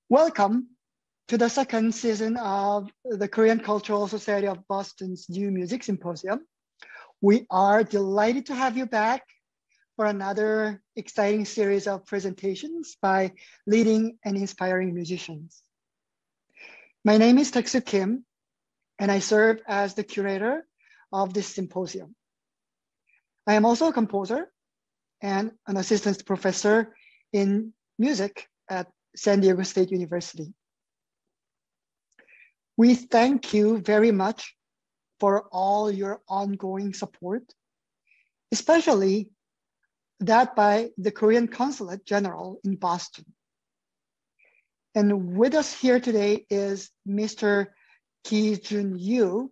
Welcome to the second season of the Korean Cultural Society of Boston's New Music Symposium. We are delighted to have you back for another exciting series of presentations by leading and inspiring musicians. My name is Taek-soo Kim, and I serve as the curator of this symposium. I am also a composer and an assistant professor in music at San Diego State University. We thank you very much for all your ongoing support, especially that by the Korean Consulate General in Boston. And with us here today is Mr. Jen Shyu,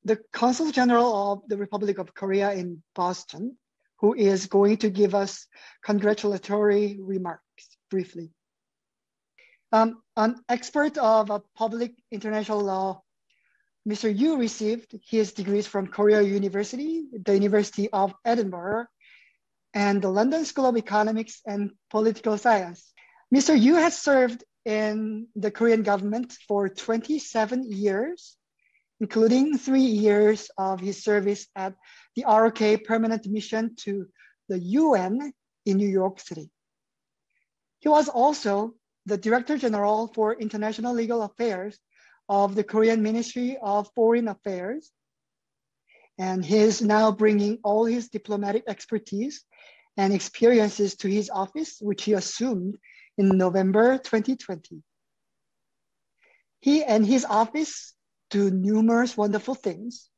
the Consul General of the Republic of Korea in Boston, who is going to give us congratulatory remarks briefly. An expert of public international law, Mr. Yu received his degrees from Korea University, the University of Edinburgh, and the London School of Economics and Political Science. Mr. Yu has served in the Korean government for 27 years, including 3 years of his service at the ROK Permanent Mission to the UN in New York City. He was also the Director General for International Legal Affairs of the Korean Ministry of Foreign Affairs. And he is now bringing all his diplomatic expertise and experiences to his office, which he assumed in November 2020. He and his office do numerous wonderful things,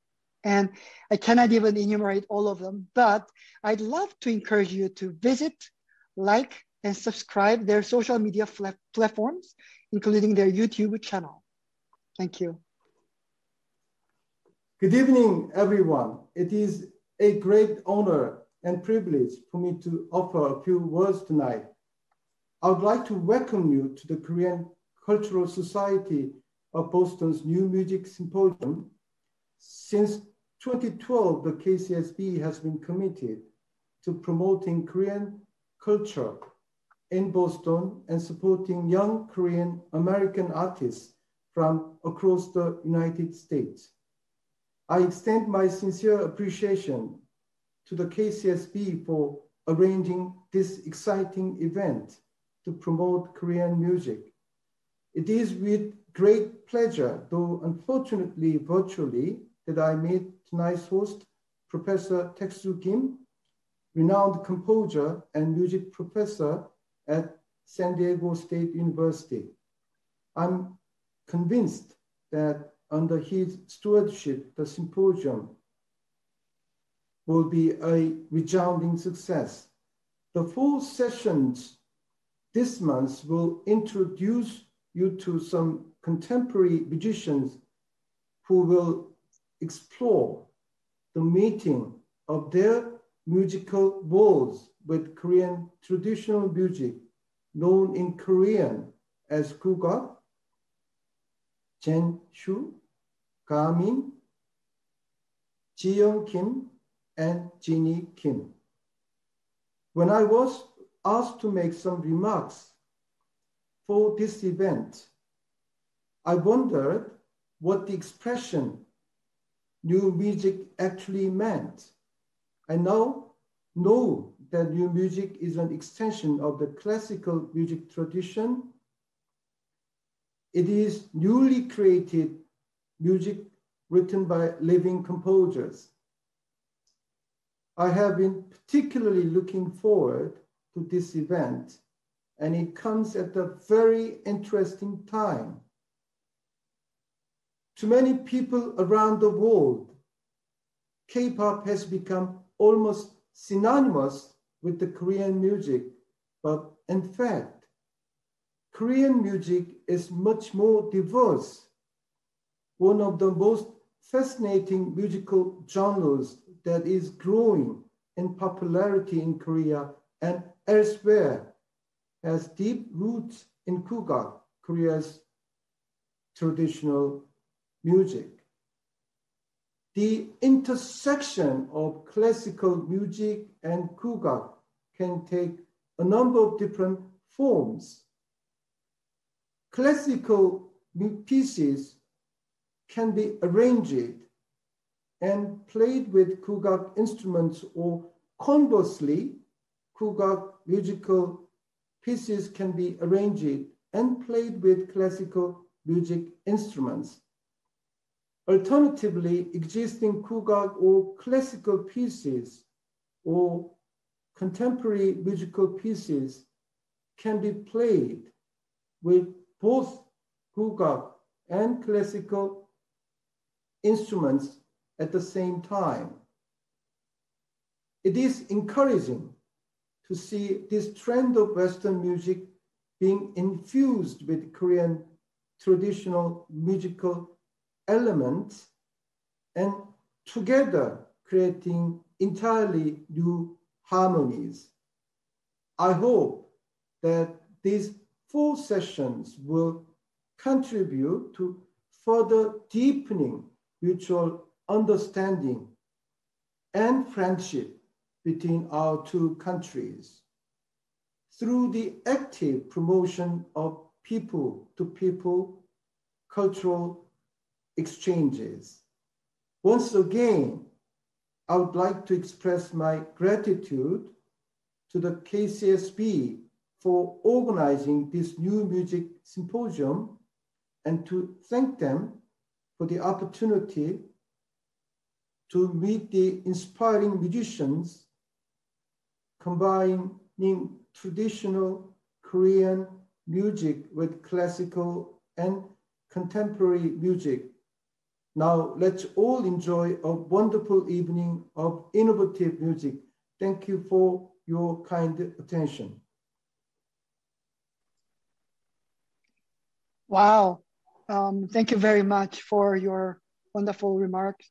and I cannot even enumerate all of them, but I'd love to encourage you to visit, like, and subscribe their social media platforms, including their YouTube channel. Thank you. Good evening, everyone. It is a great honor and privilege for me to offer a few words tonight. I would like to welcome you to the Korean Cultural Society of Boston's New Music Symposium. Since 2012, the KCSB has been committed to promoting Korean culture in Boston and supporting young Korean American artists from across the United States. I extend my sincere appreciation to the KCSB for arranging this exciting event to promote Korean music. It is with great pleasure, though unfortunately virtually, that I meet tonight's host, Professor Taek-soo Kim, renowned composer and music professor at San Diego State University. I'm convinced that under his stewardship, the symposium will be a resounding success. The 4 sessions this month will introduce you to some contemporary musicians who will explore the meeting of their musical worlds with Korean traditional music, known in Korean as guggeok, Jen Shyu, Ga-min, Ji-young Kim, and Jinnie Kim. When I was asked to make some remarks for this event, I wondered what the expression new music actually meant. I now know that new music is an extension of the classical music tradition. It is newly created music written by living composers. I have been particularly looking forward to this event, and it comes at a very interesting time. To many people around the world, K-pop has become almost synonymous with the Korean music, but in fact, Korean music is much more diverse. One of the most fascinating musical genres that is growing in popularity in Korea and elsewhere has deep roots in guggeok, Korea's traditional music. The intersection of classical music and guggeok can take a number of different forms. classical pieces can be arranged and played with kugak instruments, or conversely, kugak musical pieces can be arranged and played with classical music instruments. Alternatively, existing kugak or classical pieces or contemporary musical pieces can be played with both kugak and classical instruments at the same time. It is encouraging to see this trend of Western music being infused with Korean traditional musical elements and together creating entirely new harmonies. I hope that these 4 sessions will contribute to further deepening mutual understanding and friendship between our 2 countries through the active promotion of people-to-people cultural exchanges. Once again, I would like to express my gratitude to the KCSB for organizing this new music symposium and to thank them for the opportunity to meet the inspiring musicians combining traditional Korean music with classical and contemporary music. Now let's all enjoy a wonderful evening of innovative music. Thank you for your kind attention. Wow. Thank you very much for your wonderful remarks.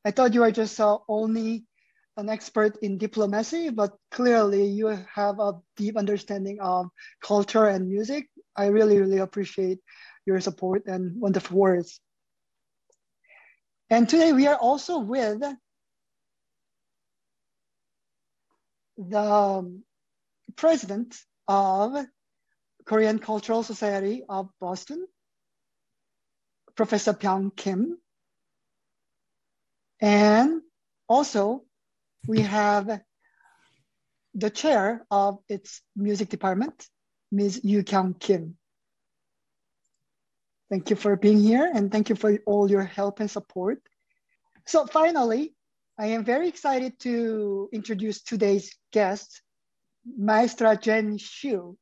I thought you were just only an expert in diplomacy, but clearly you have a deep understanding of culture and music. I really, really appreciate your support and wonderful words. And today we are also with the president of Korean Cultural Society of Boston, Professor Byung Kim. And also we have the chair of its music department, Ms. Yu Kyung Kim. Thank you for being here and thank you for all your help and support. So finally, I am very excited to introduce today's guest, Maestra Jen Shyu.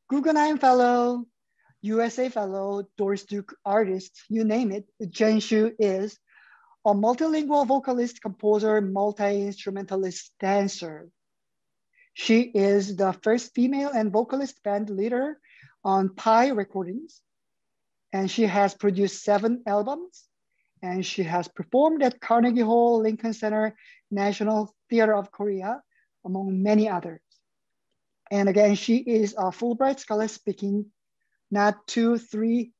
Guggenheim Fellow, USA Fellow, Doris Duke Artist, you name it, Jen Shyu is a multilingual vocalist, composer, multi-instrumentalist dancer. She is the first female and vocalist band leader on Pi Recordings, and she has produced 7 albums, and she has performed at Carnegie Hall, Lincoln Center, National Theater of Korea, among many others. And again, she is a Fulbright scholar speaking not 2, 3,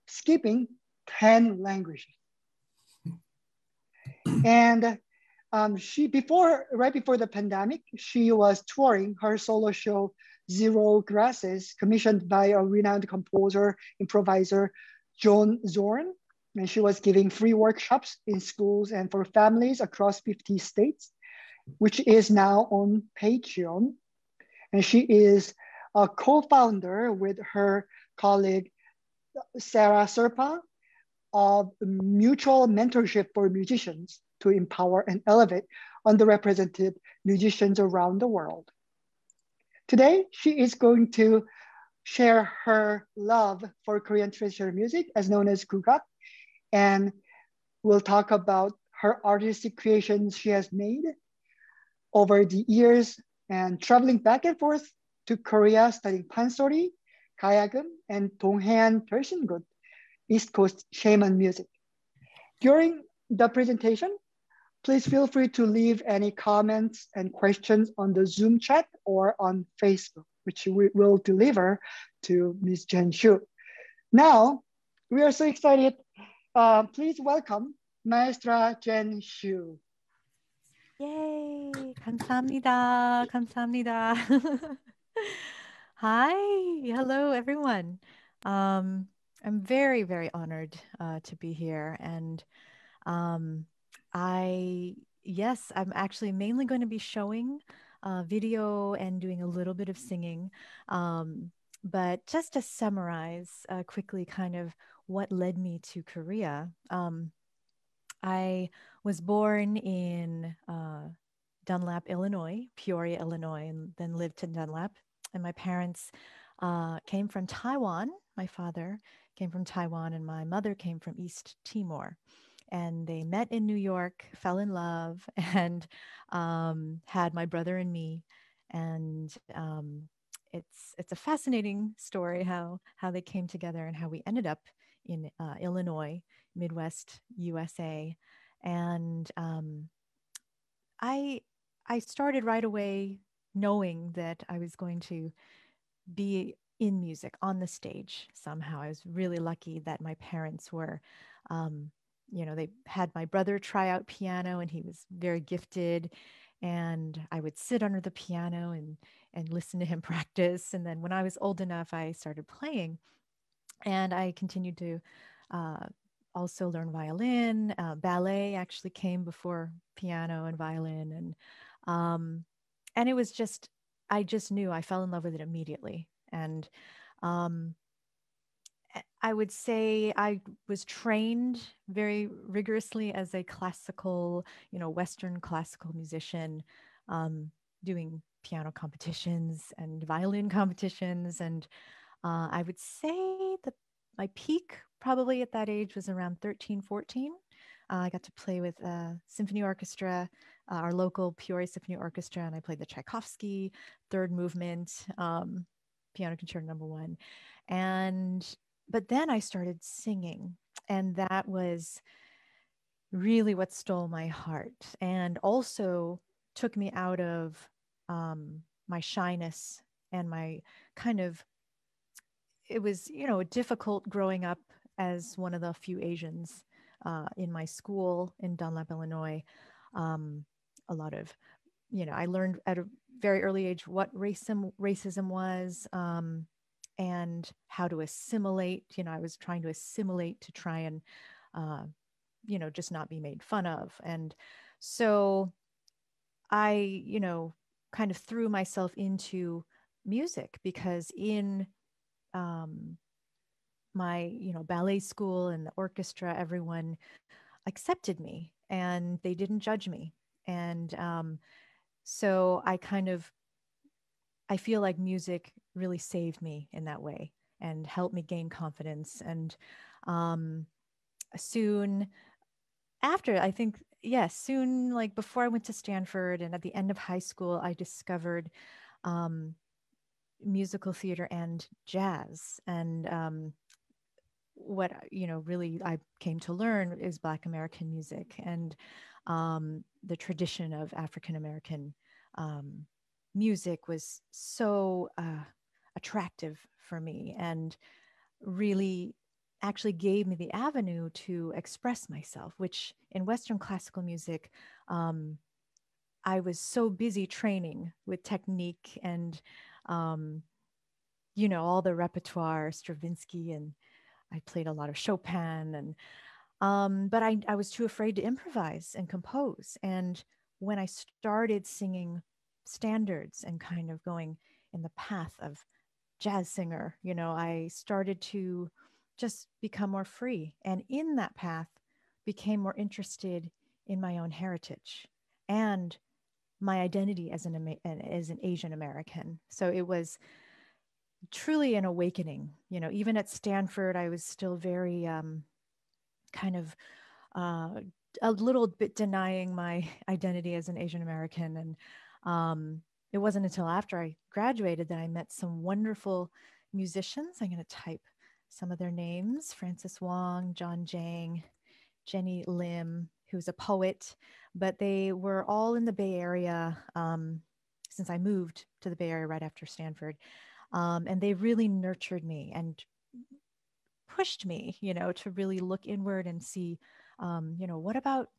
skipping 10 languages. And right before the pandemic, she was touring her solo show, Zero Grasses, commissioned by a renowned composer, improviser, John Zorn. And she was giving free workshops in schools and for families across 50 states, which is now on Patreon. And she is a co-founder with her colleague, Sarah Serpa, of Mutual Mentorship for Musicians to empower and elevate underrepresented musicians around the world. Today, she is going to share her love for Korean traditional music, as known as kugak, and we'll talk about her artistic creations she has made over the years and traveling back and forth to Korea studying pansori, gayageum, and Donghaean Persian East Coast shaman music. During the presentation, please feel free to leave any comments and questions on the Zoom chat or on Facebook, which we will deliver to Ms. Jen Shyu. Now, we are so excited. Please welcome Maestra Jen Shyu. Yay! 감사합니다. 감사합니다. Hi, hello everyone. Um, I'm very, very honored to be here, and um, yes, I'm actually mainly going to be showing video and doing a little bit of singing. Um, but just to summarize quickly, kind of what led me to Korea. I was born in Dunlap, Illinois, Peoria, Illinois, and then lived in Dunlap. And my parents came from Taiwan. My father came from Taiwan, and my mother came from East Timor. And they met in New York, fell in love, and had my brother and me. And it's a fascinating story how they came together and how we ended up in Illinois, Midwest USA. And I I started right away knowing that I was going to be in music on the stage somehow. I was really lucky that my parents were, um, they had my brother try out piano and he was very gifted. And I would sit under the piano and listen to him practice. And then when I was old enough, I started playing and I continued to uh, also learn violin. Ballet actually came before piano and violin, um, and it was just I just knew I fell in love with it immediately. And um, I would say I was trained very rigorously as a classical, Western classical musician, um, doing piano competitions and violin competitions. And I would say that my peak probably at that age was around 13, 14. I got to play with a symphony orchestra, our local Peoria Symphony Orchestra, and I played the Tchaikovsky third movement, piano concerto number one. And but then I started singing, and that was really what stole my heart and also took me out of my shyness and my kind of it was, difficult growing up as one of the few Asians in my school in Dunlap, Illinois. A lot of, I learned at a very early age what racism was, and how to assimilate. I was trying to assimilate to try and, uh, just not be made fun of. And so I, kind of threw myself into music because in um, my ballet school and the orchestra, everyone accepted me and they didn't judge me. And so I feel like music really saved me in that way and helped me gain confidence. And um, soon after, I think, yes, soon, like before I went to Stanford and at the end of high school, I discovered um, musical theater and jazz. And what really I came to learn is Black American music and the tradition of African American um, music was so attractive for me and really actually gave me the avenue to express myself, which in Western classical music, I was so busy training with technique and um, all the repertoire, Stravinsky, and I played a lot of Chopin and but I was too afraid to improvise and compose. And when I started singing standards and kind of going in the path of jazz singer, I started to just become more free. And in that path, became more interested in my own heritage and my identity as an Asian American. So it was truly an awakening. Even at Stanford, I was still very kind of uh, a little bit denying my identity as an Asian American. And it wasn't until after I graduated that I met some wonderful musicians. I'm going to type some of their names: Francis Wong, John Jang, Jenny Lim, who's a poet, but they were all in the Bay Area since I moved to the Bay Area right after Stanford. And they really nurtured me and pushed me, to really look inward and see, what about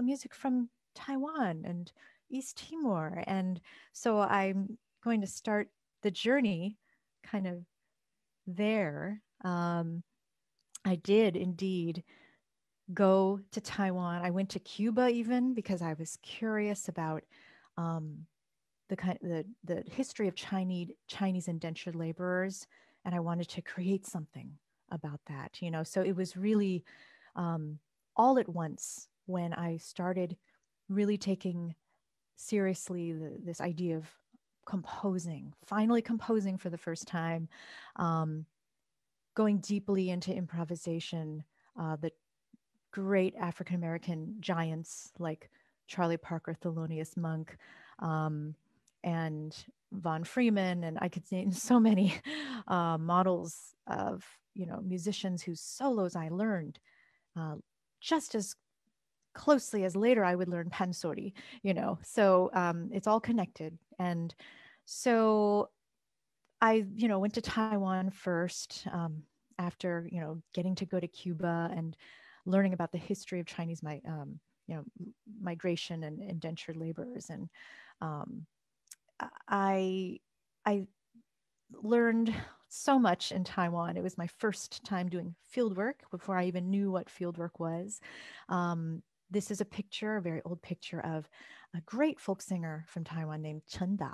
music from Taiwan and East Timor? And so I'm going to start the journey kind of there, I did indeed go to Taiwan. I went to Cuba even because I was curious about the history of Chinese indentured laborers, and I wanted to create something about that. So it was really all at once when I started really taking seriously this idea of finally composing for the first time, going deeply into improvisation, the great African-American giants like Charlie Parker, Thelonious Monk, and Von Freeman, and I could name so many models of musicians whose solos I learned just as closely as later I would learn pansori. So it's all connected. And so I went to Taiwan first, after getting to go to Cuba and learning about the history of Chinese migration and indentured laborers. And I learned so much in Taiwan. It was my first time doing field work before I even knew what field work was. This is a very old picture of a great folk singer from Taiwan named Chen Da.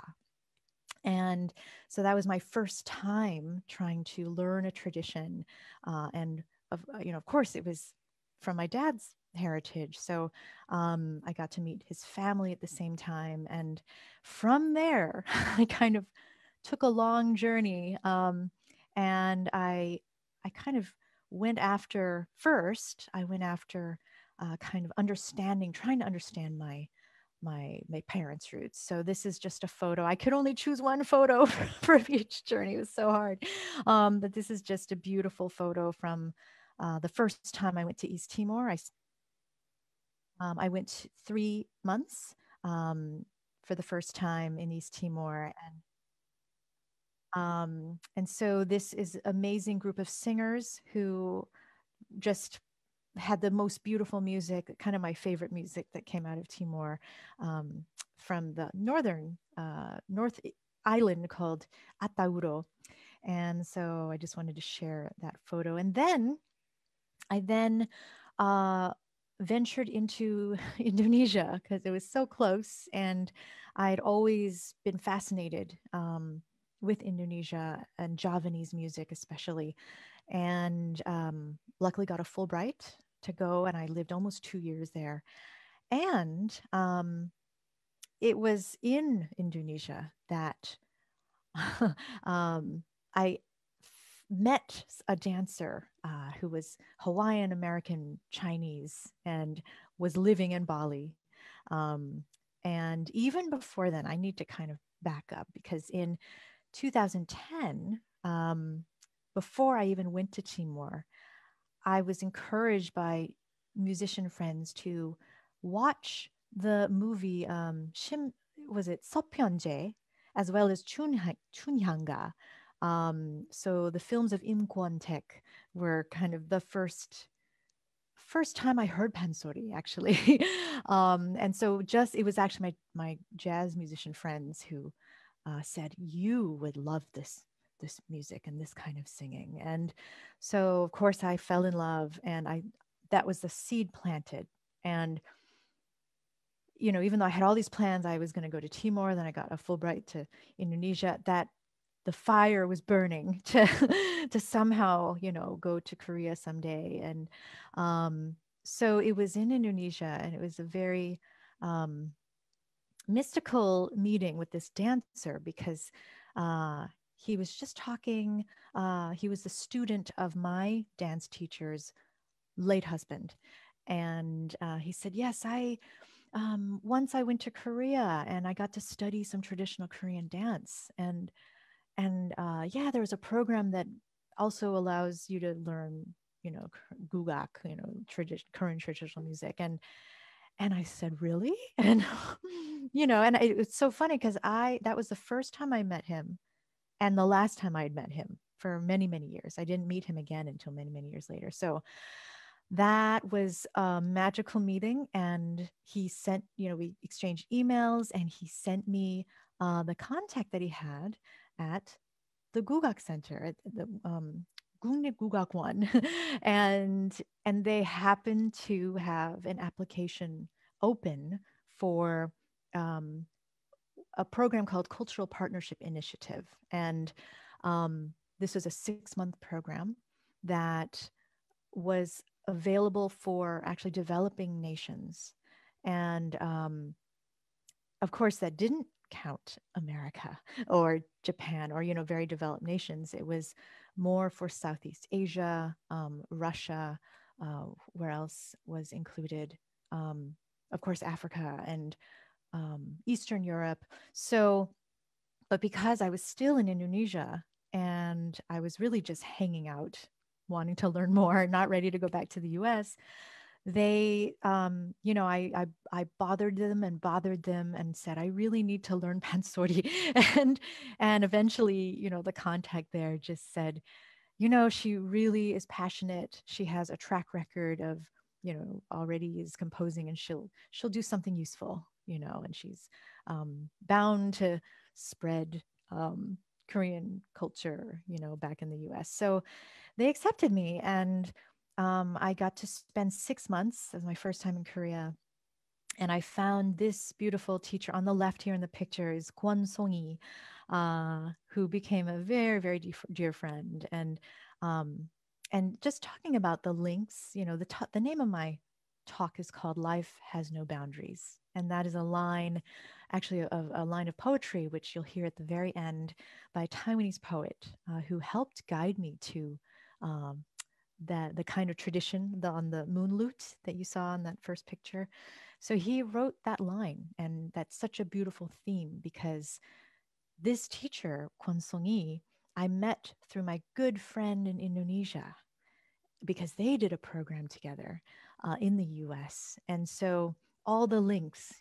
And so that was my first time trying to learn a tradition. And of course, it was from my dad's heritage. So I got to meet his family at the same time. And from there, I kind of took a long journey. And I kind of went after kind of trying to understand my parents' roots. So this is just a photo. I could only choose one photo for each journey. It was so hard. But this is just a beautiful photo from the first time I went to East Timor. I went 3 months for the first time in East Timor. And so this is an amazing group of singers who just had the most beautiful music, kind of my favorite music that came out of Timor, from the North Island called Atauro. And so I just wanted to share that photo. And then I ventured into Indonesia because it was so close, and I'd always been fascinated with Indonesia and Javanese music especially, and luckily got a Fulbright to go, and I lived almost 2 years there. And it was in Indonesia that I met a dancer who was Hawaiian American Chinese and was living in Bali. And even before then, I need to kind of back up, because in 2010, before I even went to Timor, I was encouraged by musician friends to watch the movie was it Sopyeonje, as well as Chunhyanga. So the films of Im Kwon-taek were kind of the first time I heard pansori, actually. And so it was actually my jazz musician friends who said, you would love this music and this kind of singing. And so of course I fell in love, and that was the seed planted. And even though I had all these plans, I was going to go to Timor, then I got a Fulbright to Indonesia, that the fire was burning to to somehow go to Korea someday. And so it was in Indonesia, and it was a very mystical meeting with this dancer, because he was just talking. He was the student of my dance teacher's late husband. And he said, yes, once I went to Korea and I got to study some traditional Korean dance. And yeah, there was a program that also allows you to learn, gugak, Korean traditional music. And I said, really? And, and it's so funny because that was the first time I met him and the last time I had met him for many, many years. I didn't meet him again until many, many years later. So that was a magical meeting. And he sent, we exchanged emails, and he sent me the contact that he had at the Gugak Center, at the Gugak and they happen to have an application open for um, a program called Cultural Partnership Initiative. And this was a 6-month program that was available for actually developing nations. And of course, that didn't count America or Japan or, very developed nations. It was more for Southeast Asia, Russia, where else was included? Of course, Africa and Eastern Europe. So, but because I was still in Indonesia and I was really just hanging out, wanting to learn more, not ready to go back to the US, they, I bothered them and said, I really need to learn pansori. and eventually, the contact there just said, she really is passionate. She has a track record of, already is composing, and she'll do something useful, and she's bound to spread Korean culture, back in the US. So they accepted me, and I got to spend 6 months as my first time in Korea. And I found this beautiful teacher on the left here in the picture is Kwon Song-yi, who became a very, very dear friend. And just talking about the links, the name of my talk is called Life Has No Boundaries. And that is a line, actually a line of poetry, which you'll hear at the very end by a Taiwanese poet who helped guide me to the kind of tradition on the moon lute that you saw in that first picture. So he wrote that line, and that's such a beautiful theme because this teacher, Kwon Song-yi, I met through my good friend in Indonesia because they did a program together in the US. And so all the links,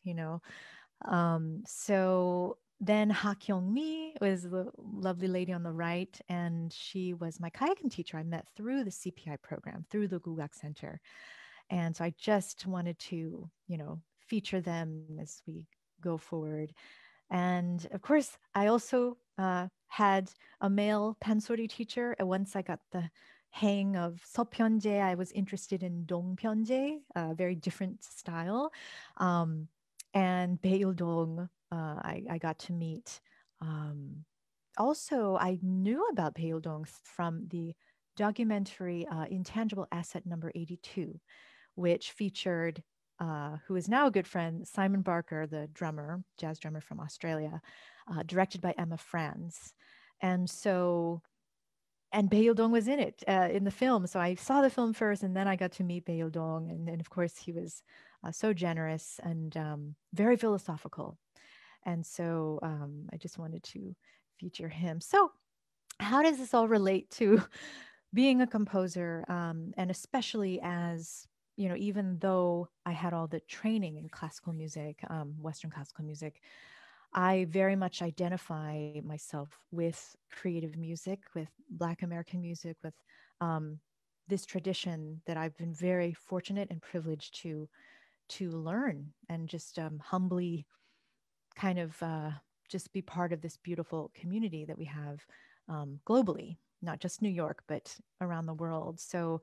so then Ha Kyung-mi was the lovely lady on the right, and she was my gayageum teacher I met through the CPI program, through the Gugak Center. And so I just wanted to, feature them as we go forward. And of course, I also had a male pansori teacher. And once I got the hang of Sopyeonje, I was interested in Dongpyeonje, a very different style. And Baeildong, I got to meet. Also, I knew about Baeildong from the documentary Intangible Asset number 82, which featured, who is now a good friend, Simon Barker, the drummer, jazz drummer from Australia, directed by Emma Franz. And Baeildong was in it, in the film. So I saw the film first, and then I got to meet Baeildong. And of course, he was so generous and very philosophical. And so I just wanted to feature him. So how does this all relate to being a composer, and especially as, even though I had all the training in classical music, Western classical music, I very much identify myself with creative music, with Black American music, with this tradition that I've been very fortunate and privileged to learn and just humbly kind of just be part of this beautiful community that we have globally, not just New York, but around the world. So,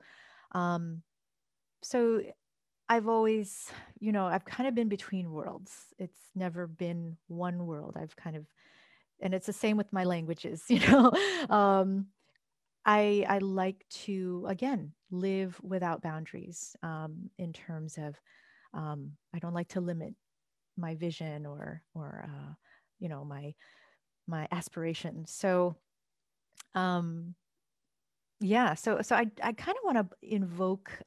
so I've always, I've kind of been between worlds. It's never been one world. I've kind of, and it's the same with my languages, I like to, again, live without boundaries in terms of, I don't like to limit my vision or my aspirations. So yeah, so I kind of want to invoke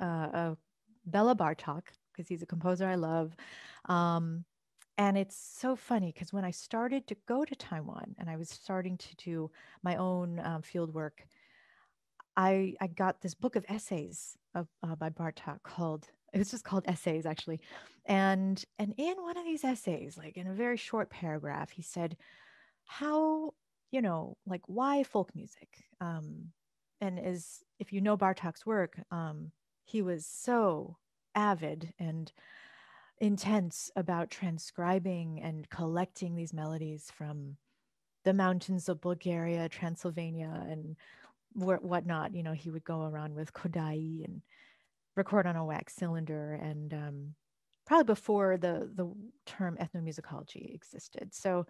Bela Bartok because he's a composer I love. And it's so funny because when I started to go to Taiwan and I was starting to do my own field work, I got this book of essays by Bartok called, it was just called Essays actually. And in one of these essays, like in a very short paragraph, he said, how, like why folk music? And if you know Bartok's work, he was so avid and intense about transcribing and collecting these melodies from the mountains of Bulgaria, Transylvania, and whatnot. You know, he would go around with kodai and record on a wax cylinder, and probably before the term ethnomusicology existed. So,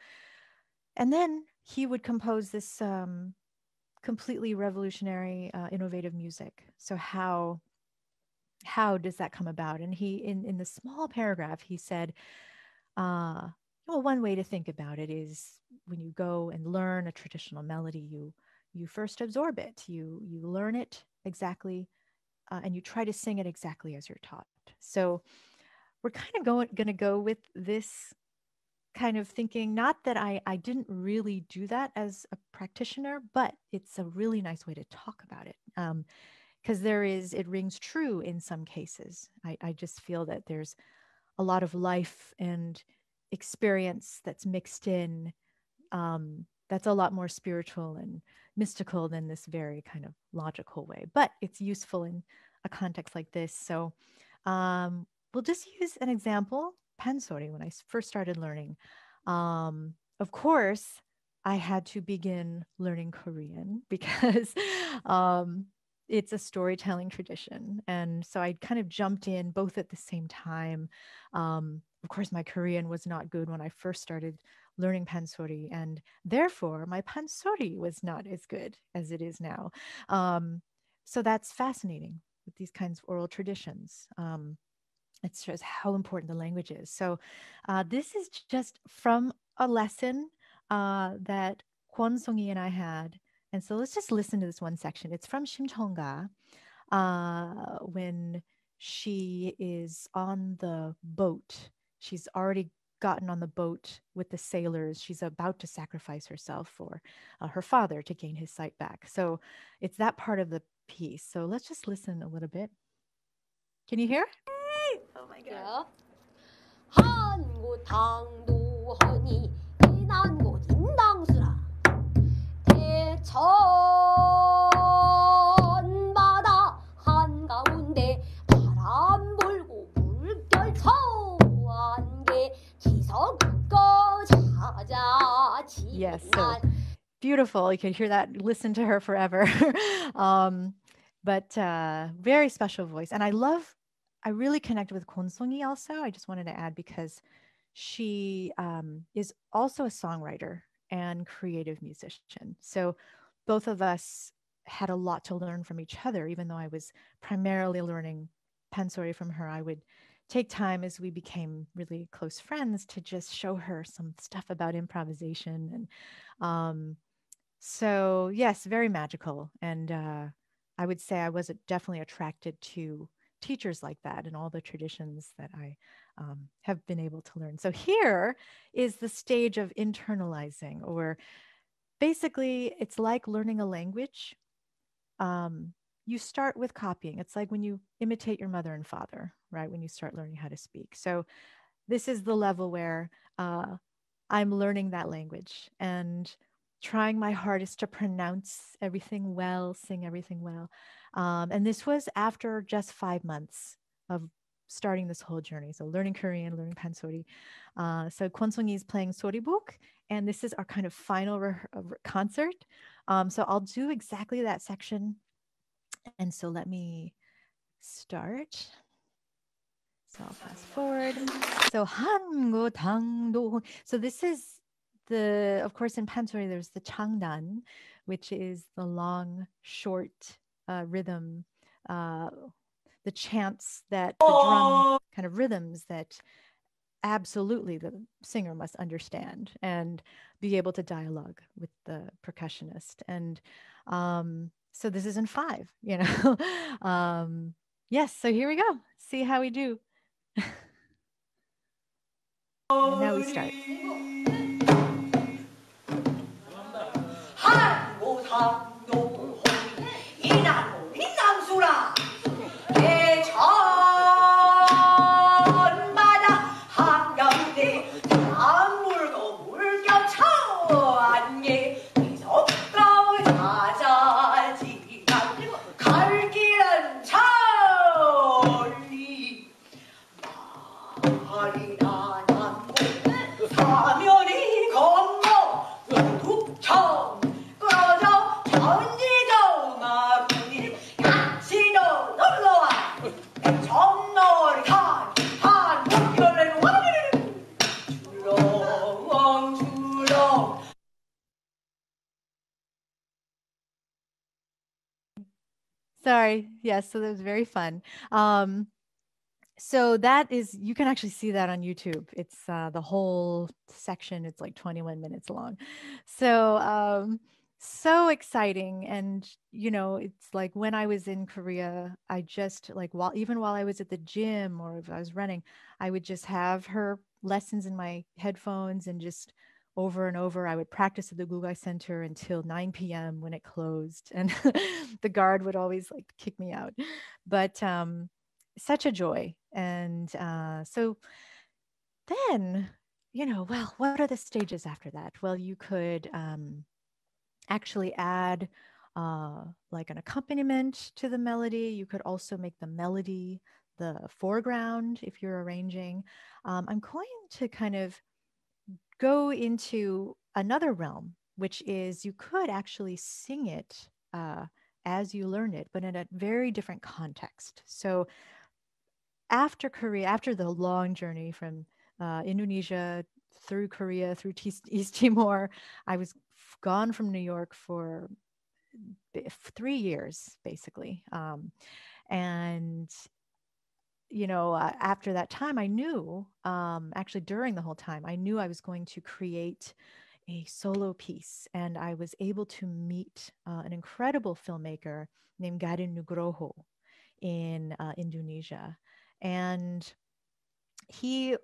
and then he would compose this completely revolutionary, innovative music. So how does that come about? And he, in the small paragraph, he said, well, one way to think about it is when you go and learn a traditional melody, you first absorb it, you learn it exactly, and you try to sing it exactly as you're taught. So we're kind of going to go with this kind of thinking, not that I didn't really do that as a practitioner, but it's a really nice way to talk about it. Because it rings true in some cases. I just feel that there's a lot of life and experience that's mixed in, that's a lot more spiritual and mystical than this very kind of logical way, but it's useful in a context like this. So we'll just use an example, pansori. When I first started learning, of course, I had to begin learning Korean because it's a storytelling tradition. And so I kind of jumped in both at the same time. Of course, my Korean was not good when I first started learning pansori, and therefore my pansori was not as good as it is now. So that's fascinating with these kinds of oral traditions. It shows how important the language is. So this is just from a lesson that Kwon Sung-hee and I had. And so let's just listen to this one section. It's from Shimcheonga, when she is on the boat. She's already gotten on the boat with the sailors. She's about to sacrifice herself for her father to gain his sight back. So it's that part of the piece. So let's just listen a little bit. Can you hear? Oh my God. Yes, so beautiful. You can hear that, listen to her forever. But very special voice. And I really connected with Kwon Sung-hee also. I just wanted to add, because she is also a songwriter and creative musician. So both of us had a lot to learn from each other. Even though I was primarily learning pansori from her, I would take time as we became really close friends to just show her some stuff about improvisation. And so yes, very magical. And I would say I was definitely attracted to teachers like that and all the traditions that I have been able to learn. So here is the stage of internalizing, or basically it's like learning a language. You start with copying. It's like when you imitate your mother and father, right? When you start learning how to speak. So this is the level where I'm learning that language and trying my hardest to pronounce everything well, sing everything well. And this was after just 5 months of starting this whole journey. So learning Korean, learning pansori. So Kwon Sung-hee is playing soribuk, and this is our kind of final concert. So I'll do exactly that section. And so let me start. So I'll fast forward. So 한고 당도. So this is of course in pansori there's the changdan, which is the long, short rhythm, the chants that the drum kind of rhythms that absolutely the singer must understand and be able to dialogue with the percussionist. And so this is in 5, you know. Yes, so here we go. See how we do. And now we start. Sorry. Yes. So that was very fun. Um, so that is, you can actually see that on YouTube. It's the whole section. It's like 21 minutes long. So, so exciting. And, you know, it's like when I was in Korea, I just like, even while I was at the gym or if I was running, I would just have her lessons in my headphones and just over and over. I would practice at the Gugai Center until 9 p.m. when it closed. And the guard would always like kick me out. But, such a joy. And so then, you know, well, what are the stages after that? Well, you could actually add like an accompaniment to the melody. You could also make the melody the foreground if you're arranging. I'm going to kind of go into another realm, which is you could actually sing it as you learn it, but in a very different context. So after Korea, after the long journey from Indonesia through Korea, through East Timor, I was gone from New York for 3 years, basically. And, you know, after that time, I knew, actually during the whole time, I knew I was going to create a solo piece. And I was able to meet an incredible filmmaker named Garin Nugroho in Indonesia. And he,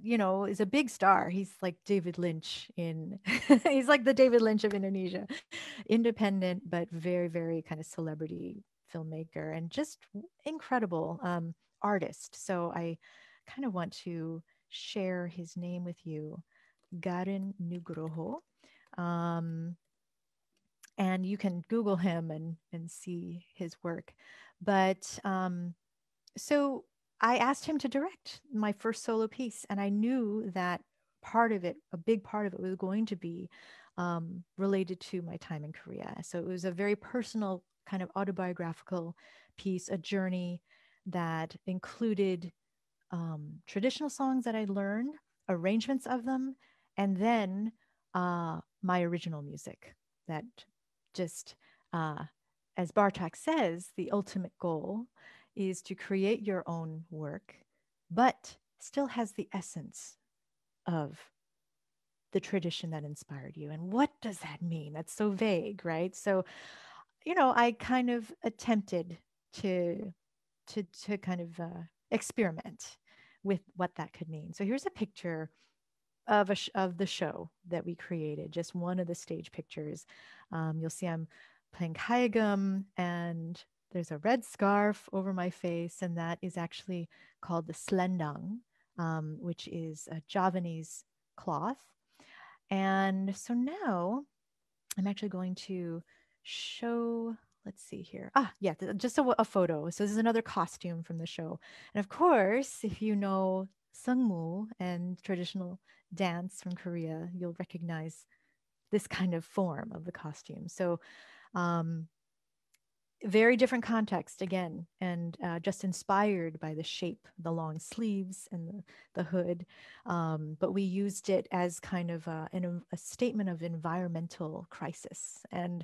you know, is a big star. He's like David Lynch in, he's like the David Lynch of Indonesia, independent, but very, very kind of celebrity filmmaker and just incredible artist. So I kind of want to share his name with you, Garin Nugroho. Um, and you can Google him and see his work. But so I asked him to direct my first solo piece, and I knew that part of it, a big part of it, was going to be related to my time in Korea. So it was a very personal, kind of autobiographical piece, a journey that included traditional songs that I learned, arrangements of them, and then my original music that just, uh, as Bartok says, the ultimate goal is to create your own work, but still has the essence of the tradition that inspired you. And what does that mean? That's so vague, right? So, you know, I kind of attempted to kind of experiment with what that could mean. So here's a picture of of the show that we created, just one of the stage pictures. You'll see I'm playing gayageum, and there's a red scarf over my face, and that is actually called the slendang, which is a Javanese cloth. And so now I'm actually going to show, let's see here. Ah, yeah, just a photo. So this is another costume from the show. And of course, if you know Sungmu and traditional dance from Korea, you'll recognize this kind of form of the costume. So um, very different context again, and just inspired by the shape, the long sleeves and the hood. But we used it as kind of a statement of environmental crisis. And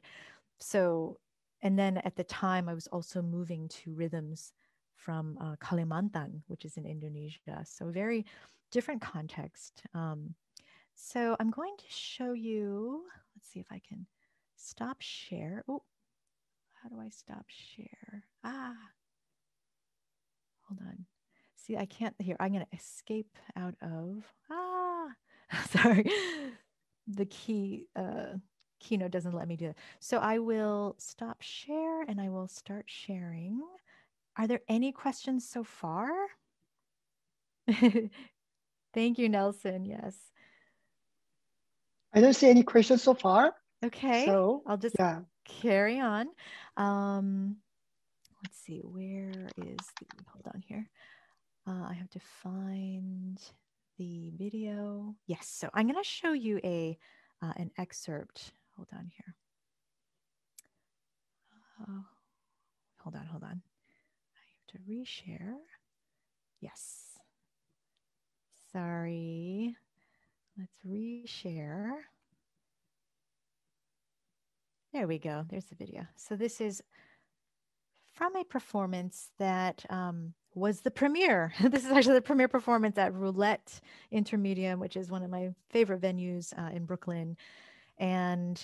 so, and then at the time, I was also moving to rhythms from Kalimantan, which is in Indonesia. So, very different context. So, I'm going to show you, let's see if I can stop share. Oh, how do I stop share? Ah, hold on. See, I can't here. I'm going to escape out of, sorry. The keynote doesn't let me do that. So I will stop share and I will start sharing. Are there any questions so far? Thank you, Nelson. Yes. I don't see any questions so far. Okay. So I'll just yeah, carry on. Let's see, where is hold on here. I have to find the video. Yes, so I'm going to show you an excerpt. Hold on here. Oh, hold on. I have to reshare. Yes. Sorry. Let's reshare. There we go. There's the video. So this is from a performance that was the premiere. This is actually the premiere performance at Roulette Intermedium, which is one of my favorite venues in Brooklyn. And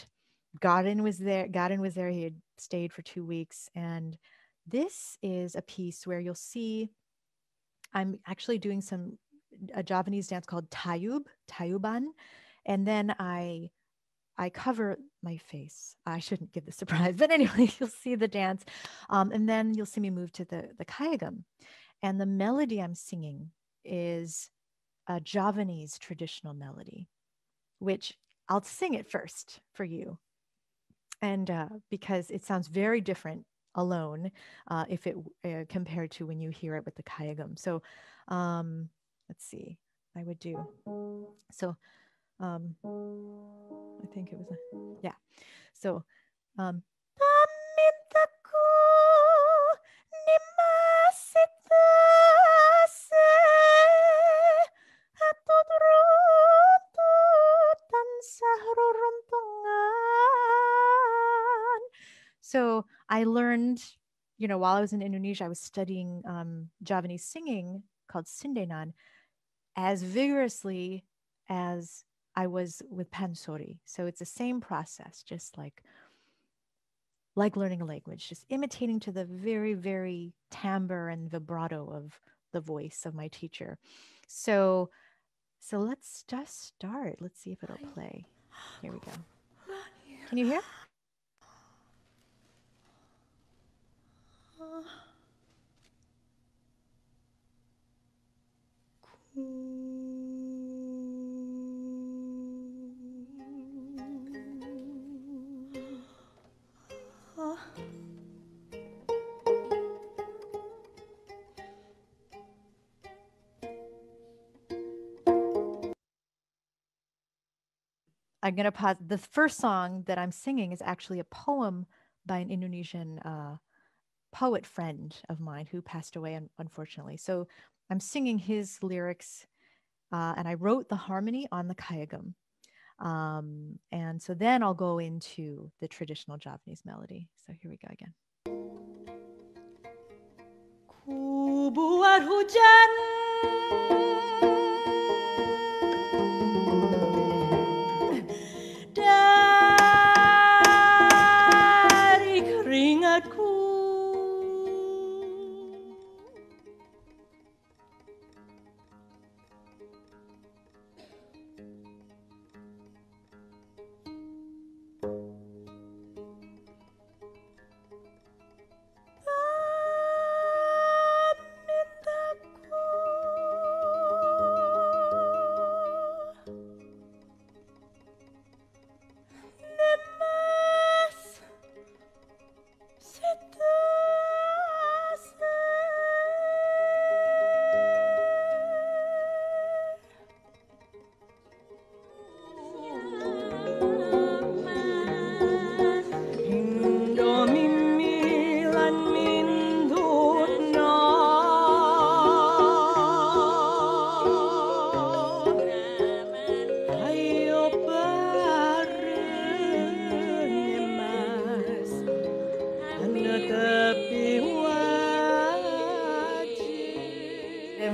Godin was there. Godin was there. He had stayed for 2 weeks. And this is a piece where you'll see I'm actually doing a Javanese dance called tayuban. And then I cover my face. I shouldn't give the surprise, but anyway, you'll see the dance. And then you'll see me move to the gayageum. And the melody I'm singing is a Javanese traditional melody, which I'll sing it first for you. And because it sounds very different alone if it compared to when you hear it with the gayageum. So let's see, I would do, so I think it was, yeah. So, so I learned, while I was in Indonesia, I was studying Javanese singing called Sindenan as vigorously as I was with pansori. So it's the same process, just like learning a language, just imitating to the very, very timbre and vibrato of the voice of my teacher. So let's just start. Let's see if it'll play. Here we go. Can you hear? I'm going to pause. The first song that I'm singing is actually a poem by an Indonesian poet friend of mine who passed away, unfortunately. So I'm singing his lyrics, and I wrote the harmony on the gayageum. And so then I'll go into the traditional Javanese melody. So here we go again. Ku buat hujan dari keringatku,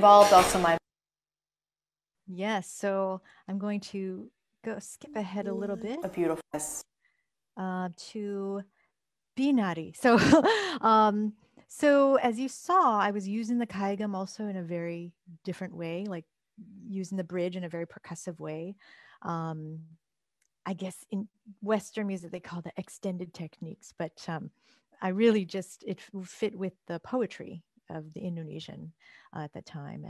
involved also my. Yes, so I'm going to skip ahead a little bit. A beautiful. To binari. So, so as you saw, I was using the gayageum also in a very different way, like using the bridge in a very percussive way. I guess in Western music they call the extended techniques, but I really it fit with the poetry of the Indonesian at that time,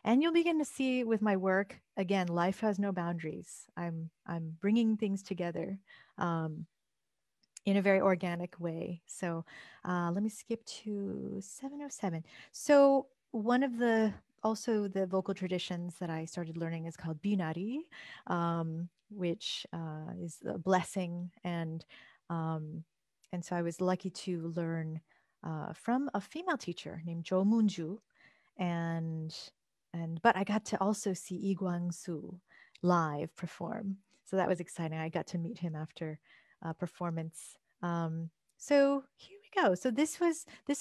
and you'll begin to see with my work again. Life has no boundaries. I'm bringing things together in a very organic way. So let me skip to 707. So one of the vocal traditions that I started learning is called binari, which is a blessing, and so I was lucky to learn from a female teacher named Jo Moonju, but I got to also see Lee Kwang-soo live perform, so that was exciting. I got to meet him after performance. So here we go. So this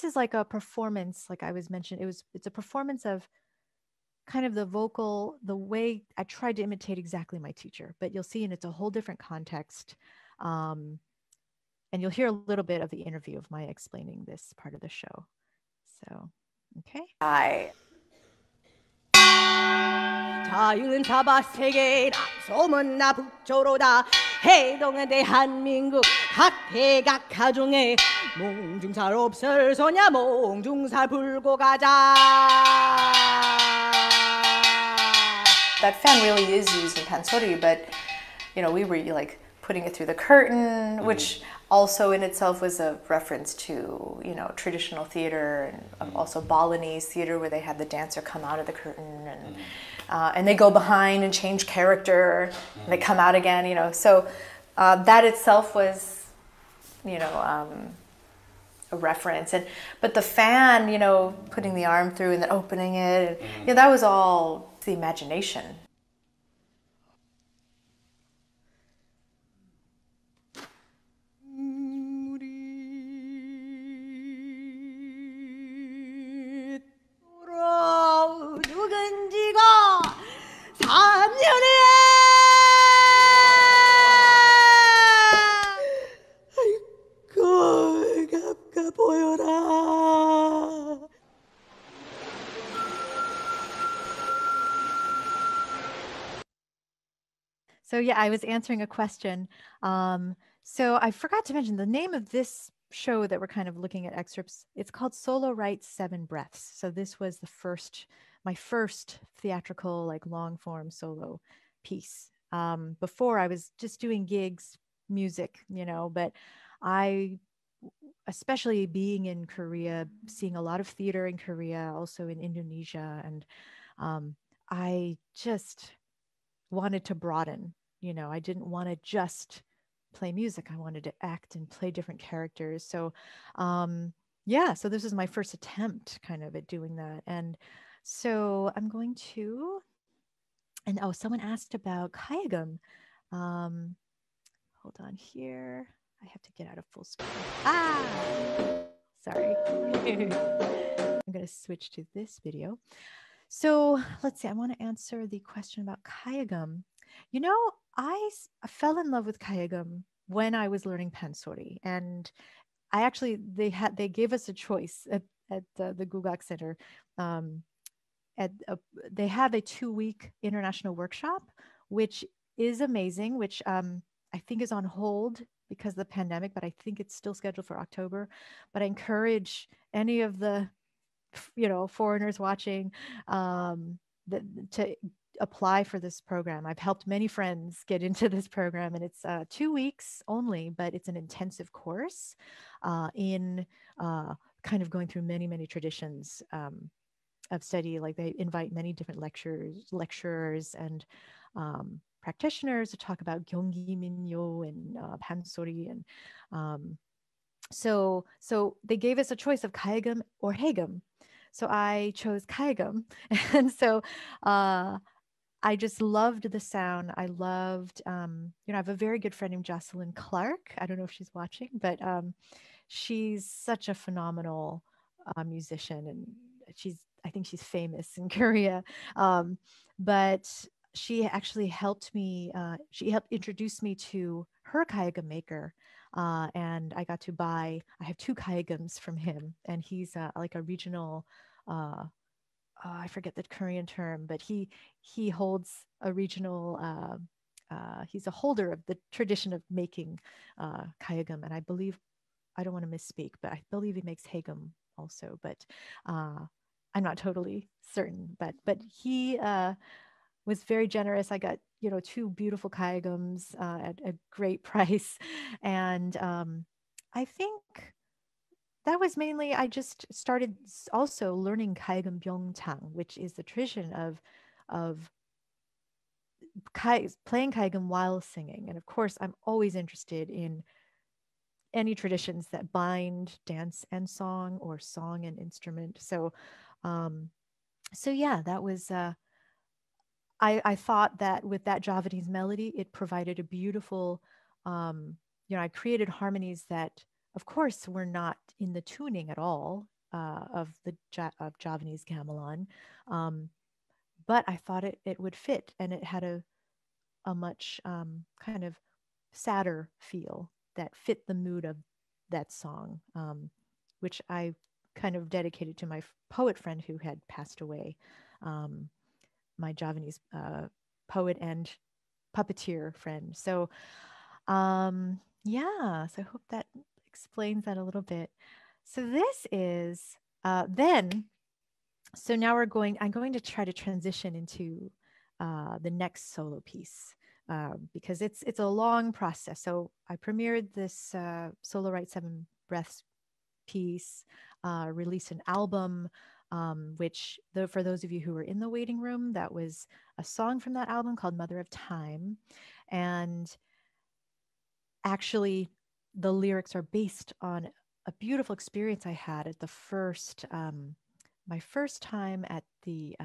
is like a performance, like I was mentioning. It's a performance of kind of the vocal, the way I tried to imitate exactly my teacher, but you'll see, and it's a whole different context. And you'll hear a little bit of the interview of my explaining this part of the show. So, okay. 자유는 사바 세계라 소문나 북조로다 해동은 대한민국 각대각 가정에 몽중살 없을 소냐 몽중살 불고 가자. That fan really is used in pansori, but you know, we were like putting it through the curtain, which also in itself was a reference to, you know, traditional theater and also Balinese theater where they had the dancer come out of the curtain and they go behind and change character and they come out again, you know. So that itself was, you know, a reference. But the fan, you know, putting the arm through and then opening it, and, you know, that was all the imagination. So yeah, I was answering a question. So I forgot to mention the name of this show that we're kind of looking at excerpts. It's called Solo Writes 7 Breaths. So this was my first theatrical, like long form solo piece. Before I was just doing gigs, music, you know, but especially being in Korea, seeing a lot of theater in Korea, also in Indonesia, and I just wanted to broaden, you know, I didn't want to just play music. I wanted to act and play different characters. So yeah, so this is my first attempt kind of at doing that. And so I'm going to, and oh, someone asked about gayageum. Hold on here. I have to get out of full screen. Sorry. I'm going to switch to this video. So let's see, I want to answer the question about gayageum. You know, I fell in love with gayageum when I was learning pansori, and I actually, they gave us a choice at the Gugak Center. They have a 2-week international workshop, which is amazing, which I think is on hold because of the pandemic, but I think it's still scheduled for October. But I encourage any of the, you know, foreigners watching to apply for this program. I've helped many friends get into this program, and it's 2 weeks only, but it's an intensive course in kind of going through many traditions of study. Like they invite many different lecturers and practitioners to talk about gyeonggi minyo and pansori, and so they gave us a choice of gayageum or haegeum. So I chose gayageum, and so I just loved the sound. I loved, you know, I have a very good friend named Jocelyn Clark. I don't know if she's watching, but she's such a phenomenal musician, and I think she's famous in Korea. But she actually helped me, she helped introduce me to her gayageum maker. And I got to I have 2 gayageums from him, and he's like a regional, I forget the Korean term, but he holds a regional, he's a holder of the tradition of making gayageum. And I believe, I don't want to misspeak, but I believe he makes haegeum also, but I'm not totally certain, but he was very generous. I got, you know, 2 beautiful gayageums at a great price. And I think that was mainly, I just started also learning gayageum byongtang, which is the tradition of playing gayageum while singing. And of course, I'm always interested in any traditions that bind dance and song, or song and instrument. So, so yeah, that was, I thought that with that Javanese melody, it provided a beautiful, you know, I created harmonies that of course, we're not in the tuning at all of of Javanese gamelan, but I thought it would fit, and it had a much kind of sadder feel that fit the mood of that song, which I kind of dedicated to my poet friend who had passed away, my Javanese poet and puppeteer friend. So yeah, so I hope that explains that a little bit. So this is so now I'm going to try to transition into the next solo piece, because it's a long process. So I premiered this Solo Right 7 Breaths piece, released an album, which for those of you who were in the waiting room, that was a song from that album called Mother of Time. And actually, the lyrics are based on a beautiful experience I had at the my first time at the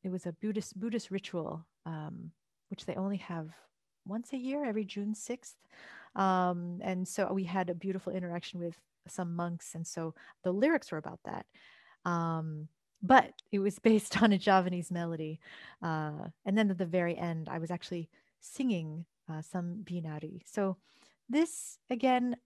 it was a Buddhist ritual, which they only have once a year, every June 6th. And so we had a beautiful interaction with some monks, and so the lyrics were about that. But it was based on a Javanese melody. And then at the very end, I was actually singing some binari. So this, again,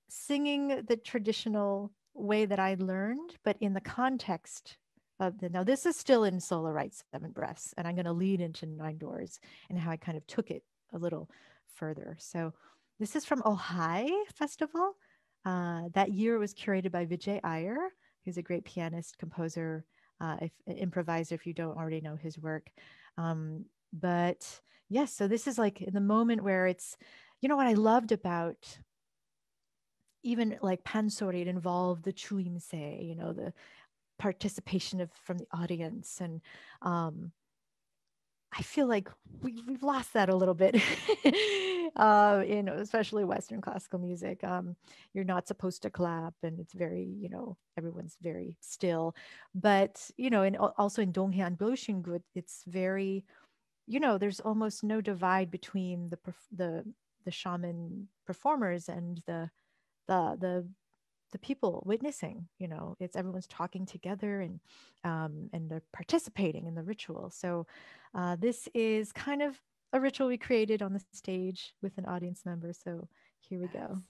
singing the traditional way that I learned, but in the context of now this is still in Solo Right 7 Breaths, and I'm going to lead into Nine Doors and how I kind of took it a little further. So this is from Ohai Festival. That year it was curated by Vijay Iyer, who's a great pianist, composer, improviser, if you don't already know his work. But yes, so this is like in the moment where it's, what I loved about even like pansori, it involved the chuimse, the participation from the audience. And I feel like we've lost that a little bit in especially Western classical music. You're not supposed to clap, and it's very, everyone's very still. But, and also in Donghyang Goshingut, it's very, there's almost no divide between the shaman performers and the people witnessing. It's everyone's talking together, and they're participating in the ritual. So this is kind of a ritual we created on the stage with an audience member. So here we go.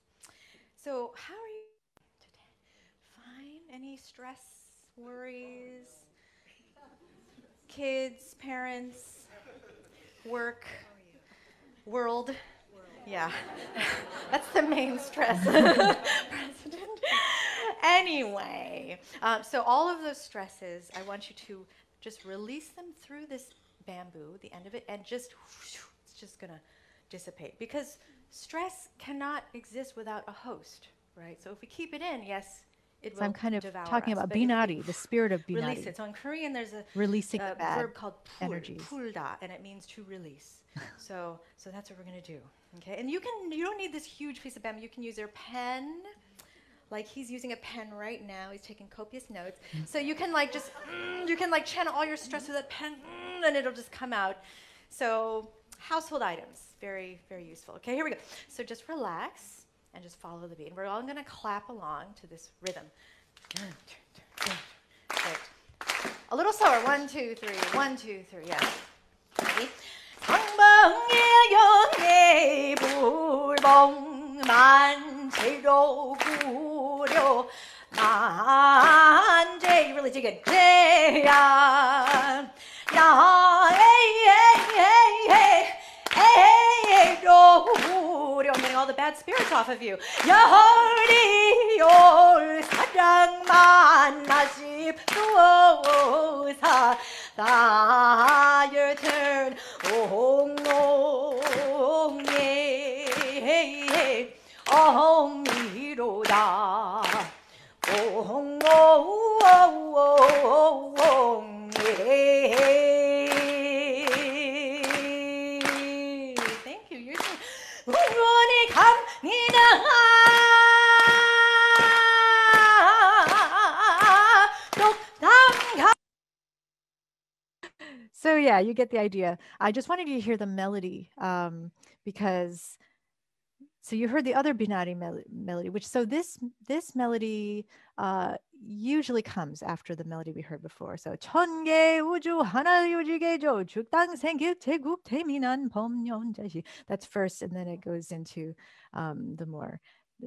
So how are you today? Fine? Any stress, worries? Kids, parents, work, world? Yeah, that's the main stress, President. Anyway, so all of those stresses, I want you to just release them through this bamboo, the end of it, and it's just gonna dissipate, because stress cannot exist without a host, right? So if we keep it in, yes, it will. I'm kind of devour talking us, about but if we binari, the spirit of binari. Release it. So in Korean, there's a releasing the bad verb called pul, energies. pulda, and it means to release. So that's what we're gonna do. Okay, and you don't need this huge piece of bamboo. You can use your pen, like he's using a pen right now. He's taking copious notes. So you can channel all your stress through that pen, and it'll just come out. So household items, very, very useful. Okay, here we go. So just relax and just follow the beat. And we're all gonna clap along to this rhythm. Great. A little slower. 1, 2, 3. 1, 2, 3. Yeah. Ready? 상방의 연애 불봉만 제로 구려 만제. You really dig it. 제야 야 에이로 구려. I'm getting all the bad spirits off of you. 열이 올 사랑만 마십소사. Your turn. 옹옹예 옹미로다. 옹옹옹예. Thank you. You're so. 우원이 갑니다. So yeah, you get the idea. I just wanted you to hear the melody, because So you heard the other Binari melody, which so this melody usually comes after the melody we heard before. So 천개 우주 하나 유지개조 죽당 생길 태국 태민한 범연자시. That's first, and then it goes into the more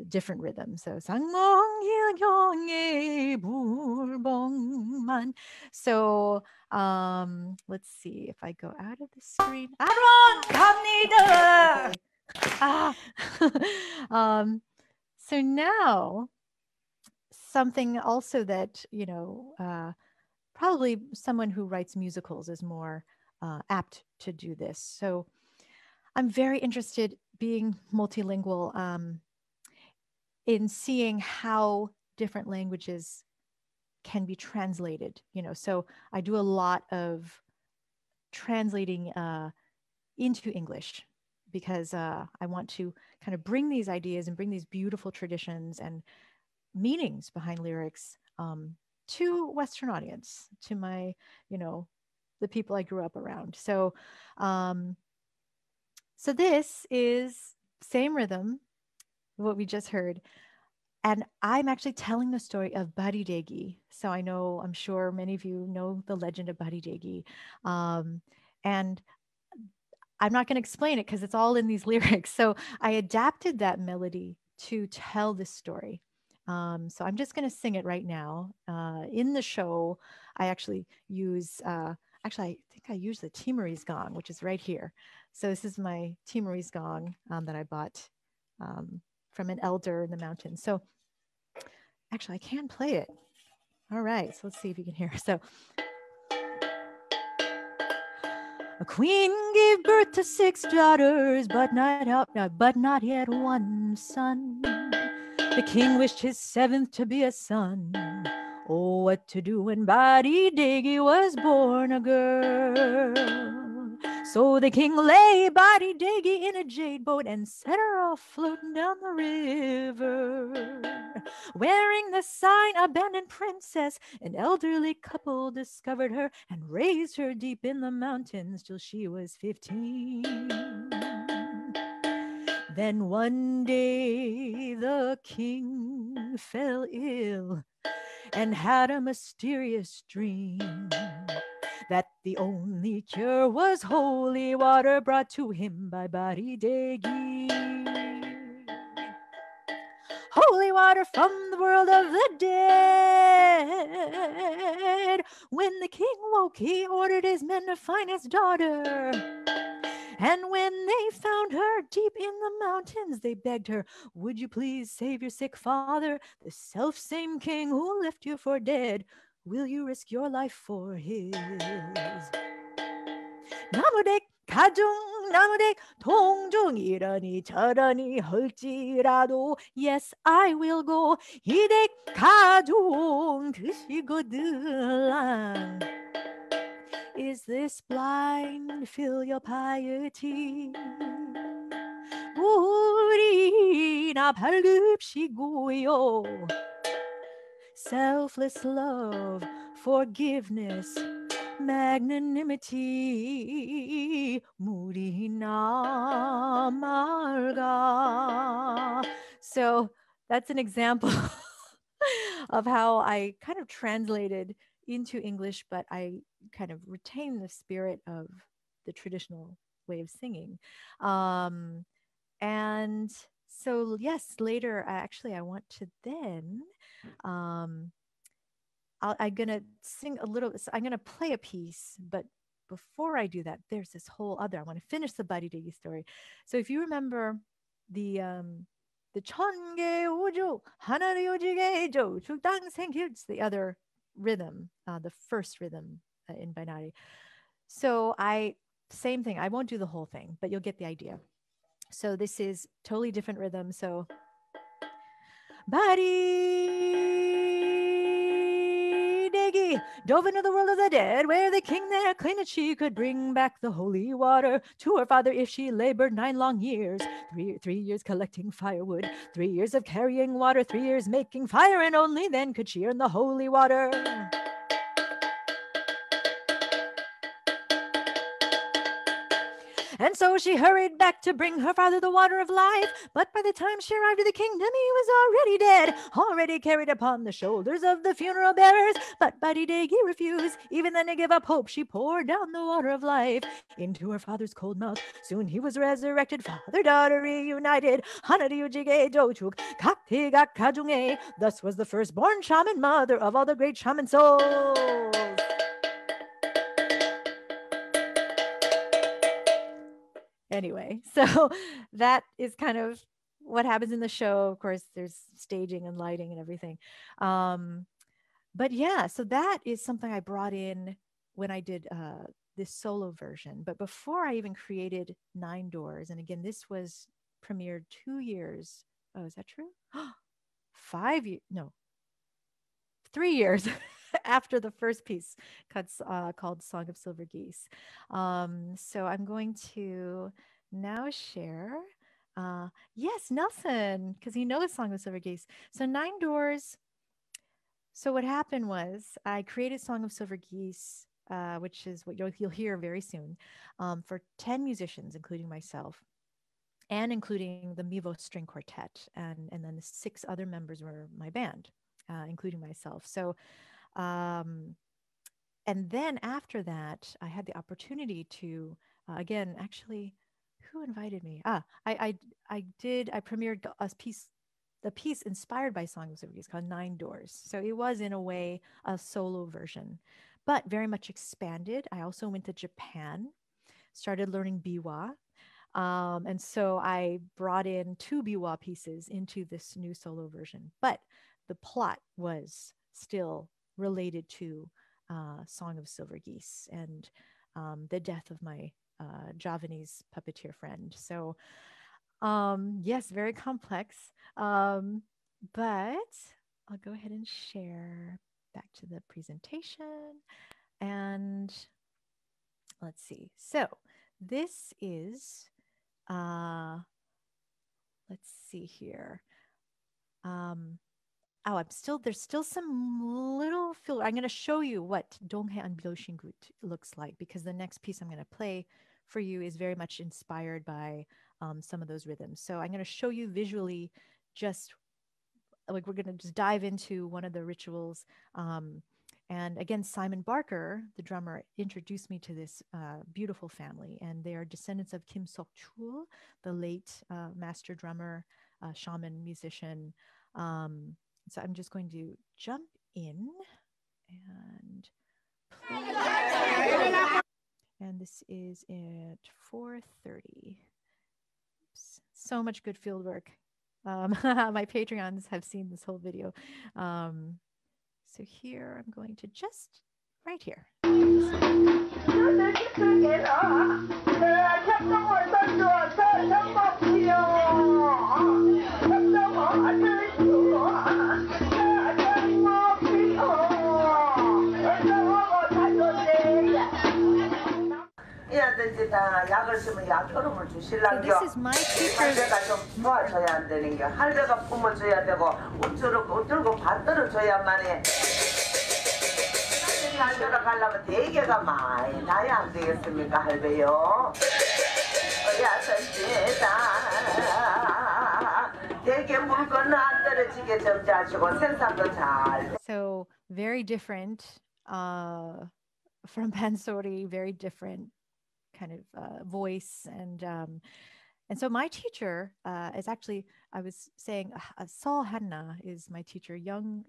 different rhythm. So 상몽희경의 불봉만. So let's see if I go out of the screen. 아론 갑니다. Okay. So now something also that, you know, probably someone who writes musicals is more apt to do this. So I'm very interested, being multilingual, in seeing how different languages can be translated, you know. So I do a lot of translating into English, because I want to kind of bring these ideas and bring these beautiful traditions and meanings behind lyrics to Western audience, to my, you know, the people I grew up around. So, so this is same rhythm, what we just heard. And I'm actually telling the story of Baridegi. So I'm sure many of you know the legend of Baridegi. And I'm not going to explain it because it's all in these lyrics. So I adapted that melody to tell this story. So I'm just going to sing it right now. In the show, I actually use, I think I use the Timorese gong, which is right here. So this is my Timorese gong that I bought from an elder in the mountains. So actually, I can play it. All right, so let's see if you can hear. So, a queen gave birth to 6 daughters, but not yet one son. The king wished his 7th to be a son. Oh, what to do when Baridegi was born a girl? So the king lay Baridegi in a jade boat and set her off floating down the river. Wearing the sign abandoned princess, an elderly couple discovered her and raised her deep in the mountains till she was 15. Then one day the king fell ill and had a mysterious dream that the only cure was holy water brought to him by Baridegi. Holy water from the world of the dead. When the king woke, he ordered his men to find his daughter. And when they found her deep in the mountains, they begged her, would you please save your sick father, the self-same king who left you for dead? Will you risk your life for his? 나무댁 가중 나무댁 동중이러니 저러니 할지라도 Yes, I will go. 이댁 가중 드시거들랑 Is this blind filial piety? 우리나 밝읍시고요. Selfless love, forgiveness, magnanimity, 무리나 말가. So that's an example of how I kind of translated into English, but I kind of retain the spirit of the traditional way of singing. And so, yes, later, I want to then, I'm going to sing a little, so I'm going to play a piece, but before I do that, there's this whole other, I want to finish the Baridegi story. So if you remember the 천개 우주 하나를 요지게 해줘 죽당 생길, it's the other rhythm, the first rhythm in Binari. So same thing, I won't do the whole thing, but you'll get the idea. So this is totally different rhythm. So Baridegi dove into the world of the dead, where the king there claimed that she could bring back the holy water to her father if she labored 9 long years. 3 years collecting firewood, 3 years of carrying water, 3 years making fire, and only then could she earn the holy water. And so she hurried back to bring her father the water of life. But by the time she arrived at the kingdom, he was already dead, already carried upon the shoulders of the funeral bearers. But Badidegi refused. Even then to give up hope, she poured down the water of life into her father's cold mouth. Soon he was resurrected, father-daughter reunited. Hanariujige dochuk, kaktiga kajunge. Thus was the firstborn shaman, mother of all the great shaman souls. Anyway, so that is kind of what happens in the show. Of course, there's staging and lighting and everything. But yeah, so that is something I brought in when I did this solo version. But before I even created Nine Doors, and again, this was premiered 2 years. Oh, is that true? 5 years? No, 3 years after the first piece called Song of Silver Geese. So I'm going to now share. Yes, Nelson, because he knows Song of Silver Geese. So Nine Doors. So what happened was I created Song of Silver Geese, which is what you'll hear very soon, for 10 musicians, including myself, and including the Mivo String Quartet. And then the 6 other members were my band, including myself. So, and then after that, I had the opportunity to, again, actually, who invited me? I premiered the piece inspired by Song of Silver Geese called Nine Doors. So it was in a way a solo version, but very much expanded. I also went to Japan, started learning biwa. And so I brought in 2 biwa pieces into this new solo version, but the plot was still related to Song of Silver Geese and the death of my Javanese puppeteer friend. So yes, very complex. But I'll go ahead and share back to the presentation. And let's see. So this is, let's see here. There's still some little filler. I'm going to show you what Donghae and Byoshingut looks like, because the next piece I'm going to play for you is very much inspired by some of those rhythms. So I'm going to show you visually, just like we're going to just dive into one of the rituals. And again, Simon Barker, the drummer, introduced me to this beautiful family, and they are descendants of Kim Sok-chul, the late master drummer, shaman, musician. So I'm just going to jump in and play. And this is at 4:30. So much good field work. My Patreons have seen this whole video. So here I'm going to just right here. So this is my teacher's. So very different from Pansori, very different kind of voice, and so my teacher is actually, I was saying, Saul Hanna is my teacher, young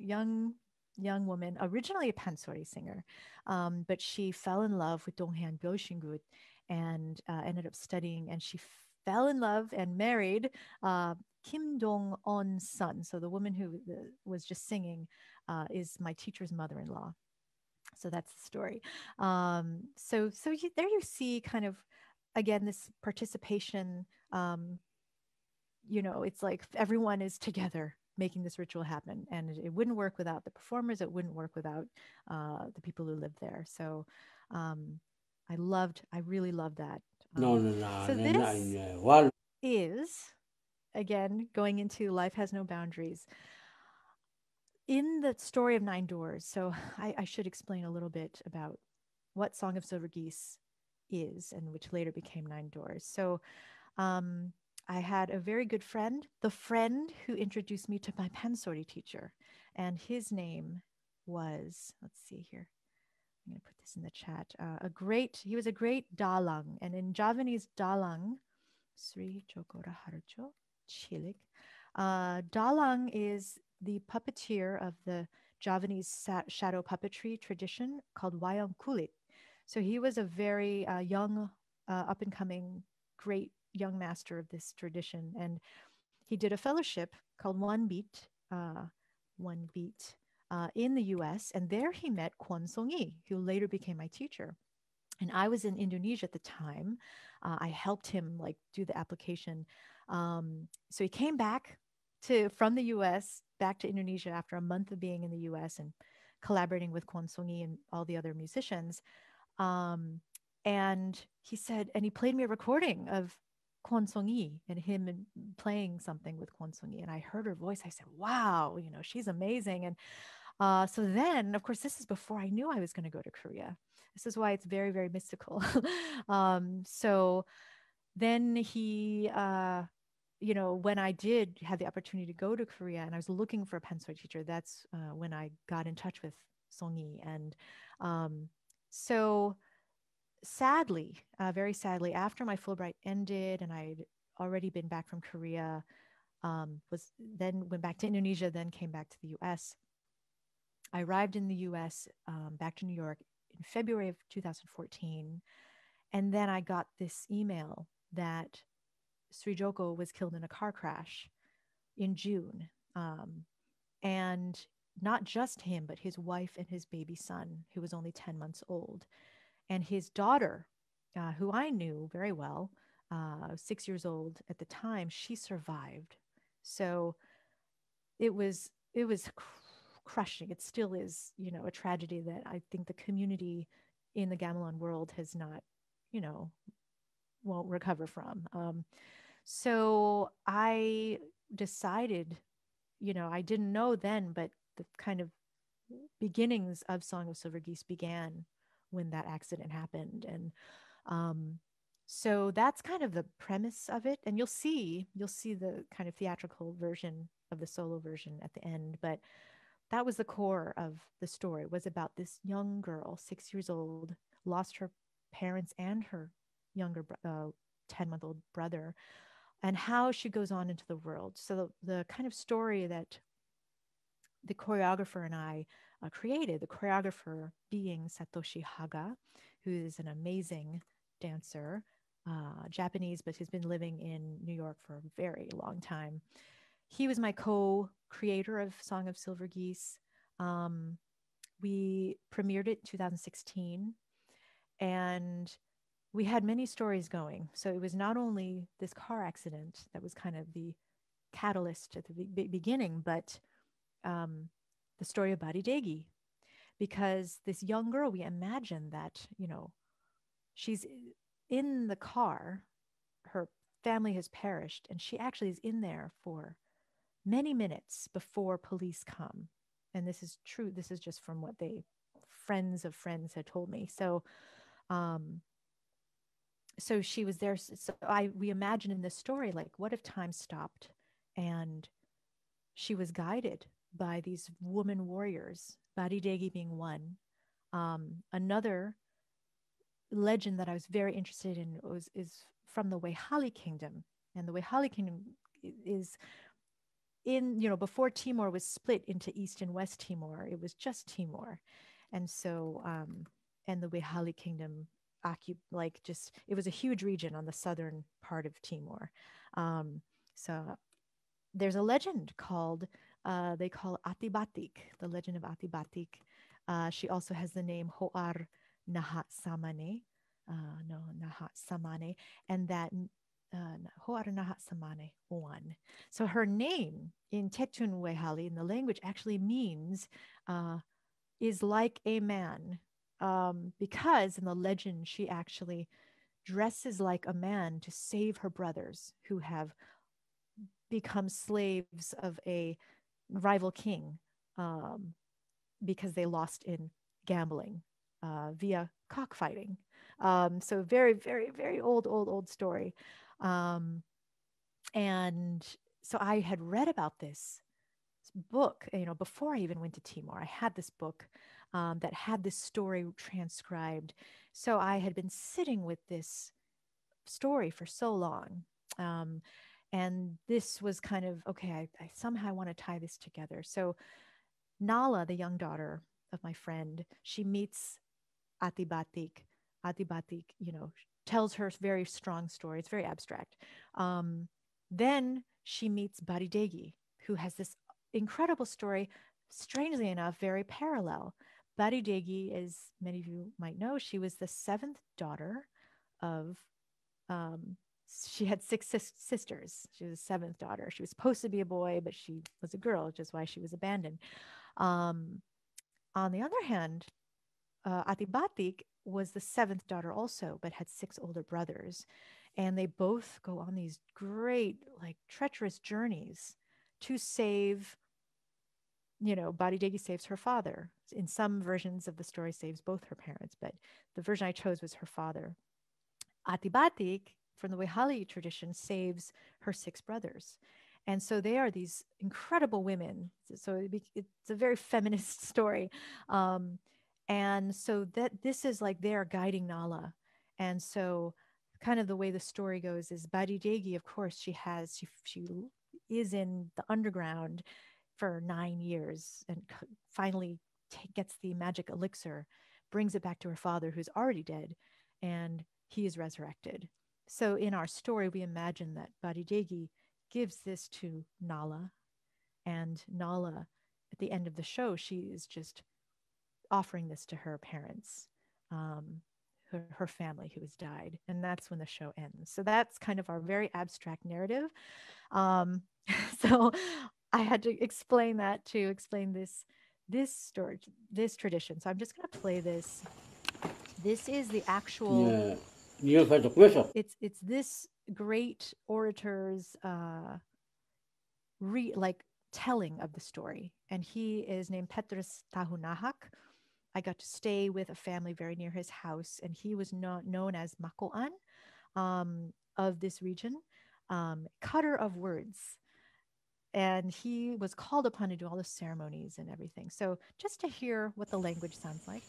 woman, originally a Pansori singer, but she fell in love with Donghae and Byoshingut and ended up studying, and she fell in love and married Kim Dong-on's son. So the woman who was just singing is my teacher's mother-in-law. So that's the story. So there you see kind of, again, this participation, it's like everyone is together making this ritual happen, and it wouldn't work without the performers. It wouldn't work without the people who live there. So I really loved that. So this is, again, going into Life Has No Boundaries. In the story of Nine Doors, so I should explain a little bit about what Song of Silver Geese is, and which later became Nine Doors. So I had a very good friend, the friend who introduced me to my pansori teacher, and his name was, let's see here, I'm going to put this in the chat. He was a great dalang, and in Javanese dalang, Sri Jogora Harjo Chilik. Dalang is the puppeteer of the Javanese shadow puppetry tradition called wayang kulit. So he was a very young, up and coming, great young master of this tradition, and he did a fellowship called One Beat in the U.S. And there he met Kwon Song-yi, who later became my teacher. And I was in Indonesia at the time. I helped him like do the application. So he came back from the U.S. back to Indonesia after a month of being in the U.S. and collaborating with Kwon Song-yi and all the other musicians. And he said, and he played me a recording of Kwon Song-yi and him playing something with Kwon Song-yi. And I heard her voice. I said, wow, she's amazing. And so then, of course, this is before I knew I was going to go to Korea. This is why it's very, very mystical. So then he, when I did have the opportunity to go to Korea and I was looking for a pansori teacher, that's when I got in touch with Song-yi. And so sadly, very sadly, after my Fulbright ended and I'd already been back from Korea, went back to Indonesia, then came back to the US. I arrived in the US, back to New York in February of 2014. And then I got this email that Sri Joko was killed in a car crash in June. And not just him, but his wife and his baby son, who was only 10 months old. And his daughter, who I knew very well, 6 years old at the time, she survived. So it was crushing. It still is, a tragedy that I think the community in the gamelan world has not, won't recover from. So I decided, I didn't know then, but the kind of beginnings of Song of Silver Geese began when that accident happened. And so that's kind of the premise of it. And you'll see the kind of theatrical version of the solo version at the end. But that was the core of the story. It was about this young girl, 6 years old, lost her parents and her younger 10-month-old brother, and how she goes on into the world. So the kind of story that the choreographer and I created, the choreographer being Satoshi Haga, who is an amazing dancer, Japanese, but who's been living in New York for a very long time. He was my co-creator of Song of Silver Geese. We premiered it in 2016, and we had many stories going. So it was not only this car accident that was kind of the catalyst at the beginning, but the story of Baridegi, because this young girl, we imagine that, she's in the car, her family has perished, and she actually is in there for many minutes before police come. And this is true. This is just from what friends of friends had told me. So, so she was there. So we imagine in this story, like, what if time stopped and she was guided by these woman warriors, Baridegi being one. Another legend that I was very interested in is from the Wehali Kingdom. And the Wehali Kingdom is before Timor was split into East and West Timor, it was just Timor. And so, and the Wehali Kingdom it was a huge region on the southern part of Timor. So there's a legend called, they call Ati Batik, the legend of Ati Batik. She also has the name Ho'ar Nahat Samane, Nahat Samane, and that Ho'ar Nahat Samane Oan. So her name in Tetun Wehali, in the language, actually means is like a man, because in the legend, she actually dresses like a man to save her brothers who have become slaves of a rival king, because they lost in gambling via cockfighting. So very, very, very old story. And so I had read about this book, before I even went to Timor. I had this book that had this story transcribed. So I had been sitting with this story for so long. And this was kind of, okay, I somehow want to tie this together. So Nala, the young daughter of my friend, she meets Ati Batik. Ati Batik, tells her very strong story. It's very abstract. Then she meets Baridegi, who has this incredible story, strangely enough, very parallel. Baridegi, as many of you might know, she was the seventh daughter of, she had six sisters. She was the seventh daughter. She was supposed to be a boy, but she was a girl, which is why she was abandoned. On the other hand, Ati Batik was the seventh daughter also, but had six older brothers. And they both go on these great, treacherous journeys to save, Baridegi saves her father. In some versions of the story, saves both her parents, but the version I chose was her father. Ati Batik, from the Wehali tradition, saves her six brothers. And so they are these incredible women. So it's a very feminist story. And so that this is their guiding Nala. And so kind of the way the story goes is Baridegi, of course, she is in the underground for 9 years and finally gets the magic elixir, brings it back to her father, who's already dead, and he is resurrected. So in our story, we imagine that Baridegi gives this to Nala, and Nala, at the end of the show, she is just offering this to her parents, her family who has died, and that's when the show ends. So that's kind of our very abstract narrative. So I had to explain that to explain this story, this tradition. So I'm just going to play this. This is the actual. It's this great orator's telling of the story, and he is named Petrus Tahunahak. I got to stay with a family very near his house, and he was known as Makoan of this region, cutter of words. And he was called upon to do all the ceremonies and everything. So just to hear what the language sounds like.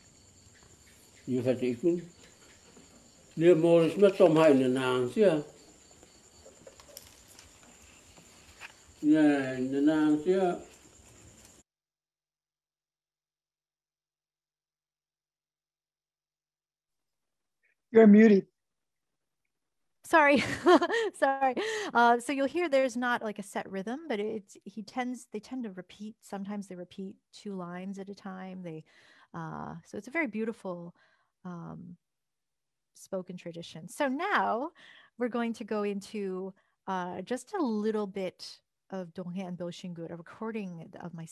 You're muted. Sorry. Sorry. So you'll hear there's not a set rhythm, but they tend to repeat. Sometimes they repeat 2 lines at a time. So it's a very beautiful spoken tradition. So now we're going to go into just a little bit of Donghae and Dolshingur, a recording of my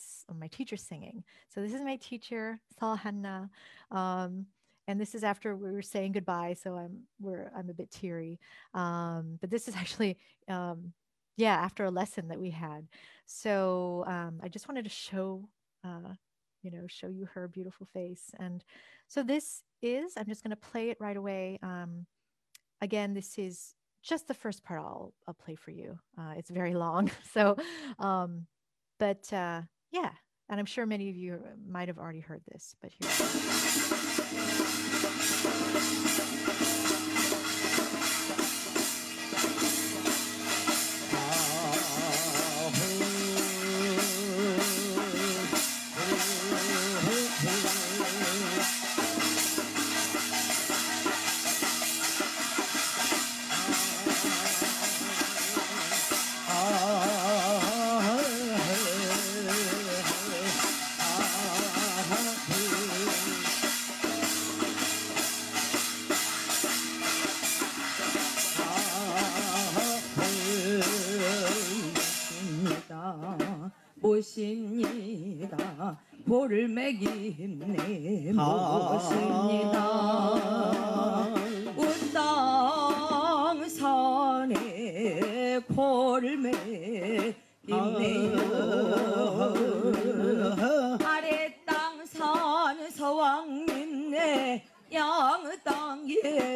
teacher singing. So this is my teacher, Sal Hanna. And this is after we were saying goodbye, so I'm a bit teary. But this is actually, after a lesson that we had. So I just wanted to show you her beautiful face. And so this is, I'm just going to play it right away. Again, this is just the first part I'll play for you. It's very long. So, yeah. And I'm sure many of you might have already heard this, but here. 모십니다. 볼을 매김네 모십니다. 운당산에 볼을 매김네요. 아래 땅산 서왕님네 양땅에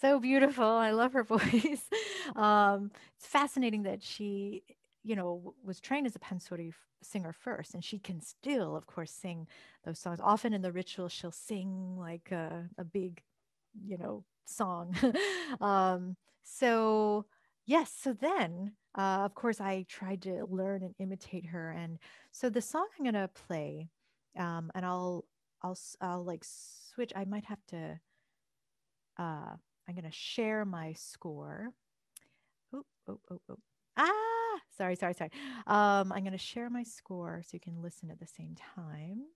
So beautiful. I love her voice. It's fascinating that she, was trained as a pansori singer first, and she can still, of course, sing those songs. Often in the ritual, she'll sing like a big, song. So yes. So then, of course, I tried to learn and imitate her, and so the song I'm gonna play, and I'll like switch. I might have to. I'm going to share my score. Oh, oh, oh, oh. Sorry. I'm going to share my score so you can listen at the same time.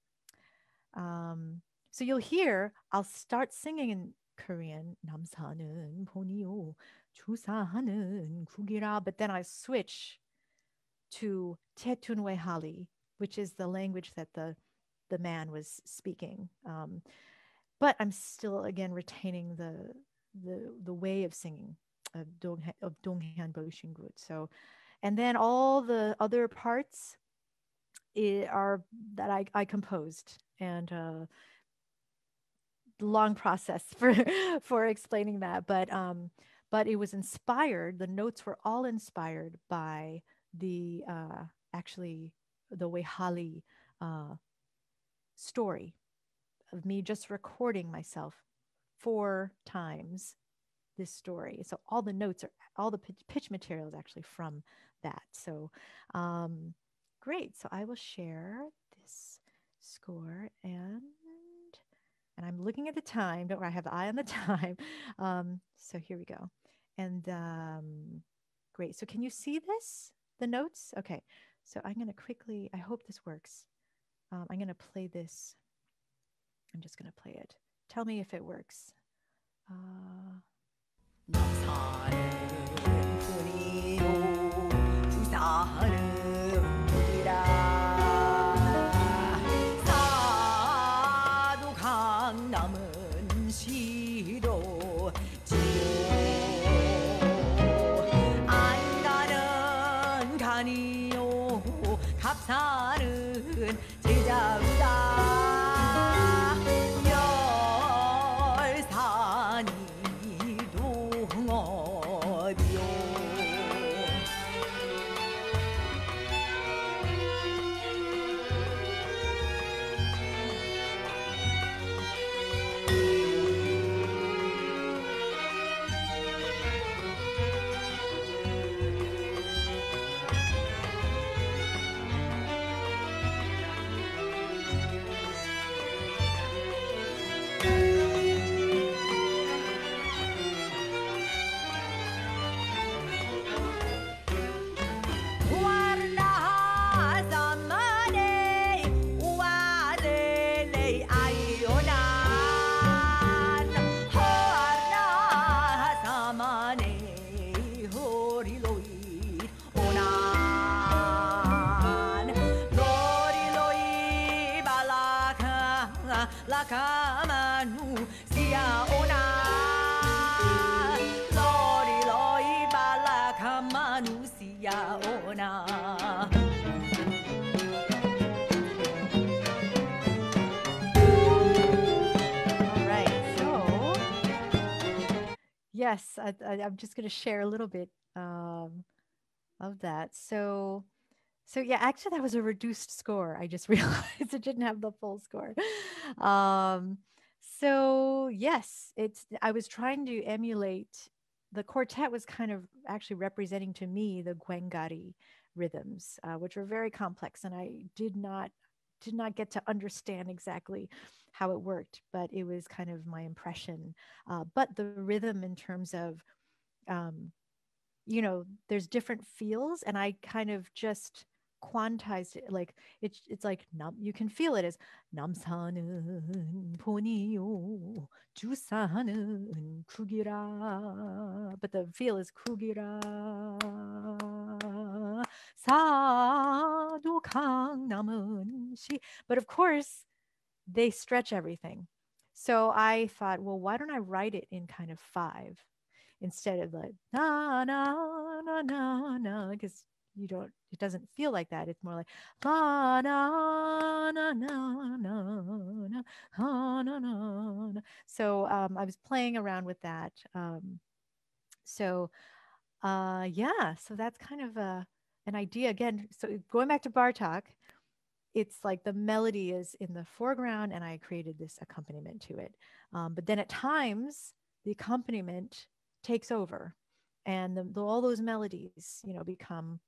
So you'll hear, I'll start singing in Korean, 남산은 보니요, 주사하는 국이라, but then I switch to Tetunwe Hali, which is the language that the man was speaking. But I'm still, again, retaining the way of singing of Donghan Boshinggut. So, and then all the other parts are that I composed, and long process for explaining that. But it was inspired. The notes were all inspired by the actually the Wehali story of me just recording myself 4 times this story. So all the notes are, all the pitch material is actually from that. So great. So I will share this score, and I'm looking at the time. Don't worry, I have the eye on the time. So here we go. And great. So can you see this? The notes? Okay. So I'm going to quickly, I hope this works. I'm going to play this. I'm just going to play it. Tell me if it works. Yes, I'm just going to share a little bit of that. So yeah, actually that was a reduced score. I just realized it didn't have the full score. So yes, I was trying to emulate, the quartet was kind of actually representing to me the ggwaenggwari rhythms, which were very complex, and I did not get to understand exactly how it worked, but it was kind of my impression. But the rhythm, in terms of, there's different feels, and I kind of just quantized it. Like it's like you can feel it as 남산은 보니요 주산은 국이라, but the feel is 국이라 사도 강남은 시. But of course, they stretch everything. So I thought, well, why don't I write it in kind of 5 instead of like na na na na na, because it doesn't feel like that. It's more like la na na na na ha, na, na, na. So I was playing around with that. So yeah, so that's kind of an idea again. So going back to Bartok, it's like the melody is in the foreground and I created this accompaniment to it. But then at times the accompaniment takes over and all those melodies, become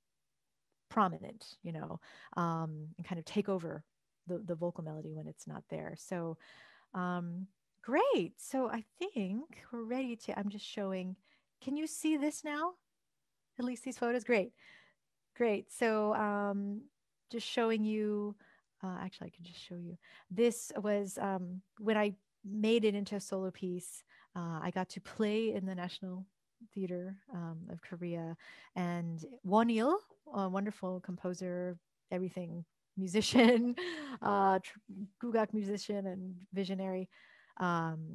prominent, and kind of take over the vocal melody when it's not there. So great. So I think we're ready I'm just showing, can you see this now? At least these photos? Great. Great. So just showing you, actually I can just show you. This was when I made it into a solo piece, I got to play in the National Theater of Korea, and Won Il, a wonderful composer, everything, musician, gugak musician and visionary,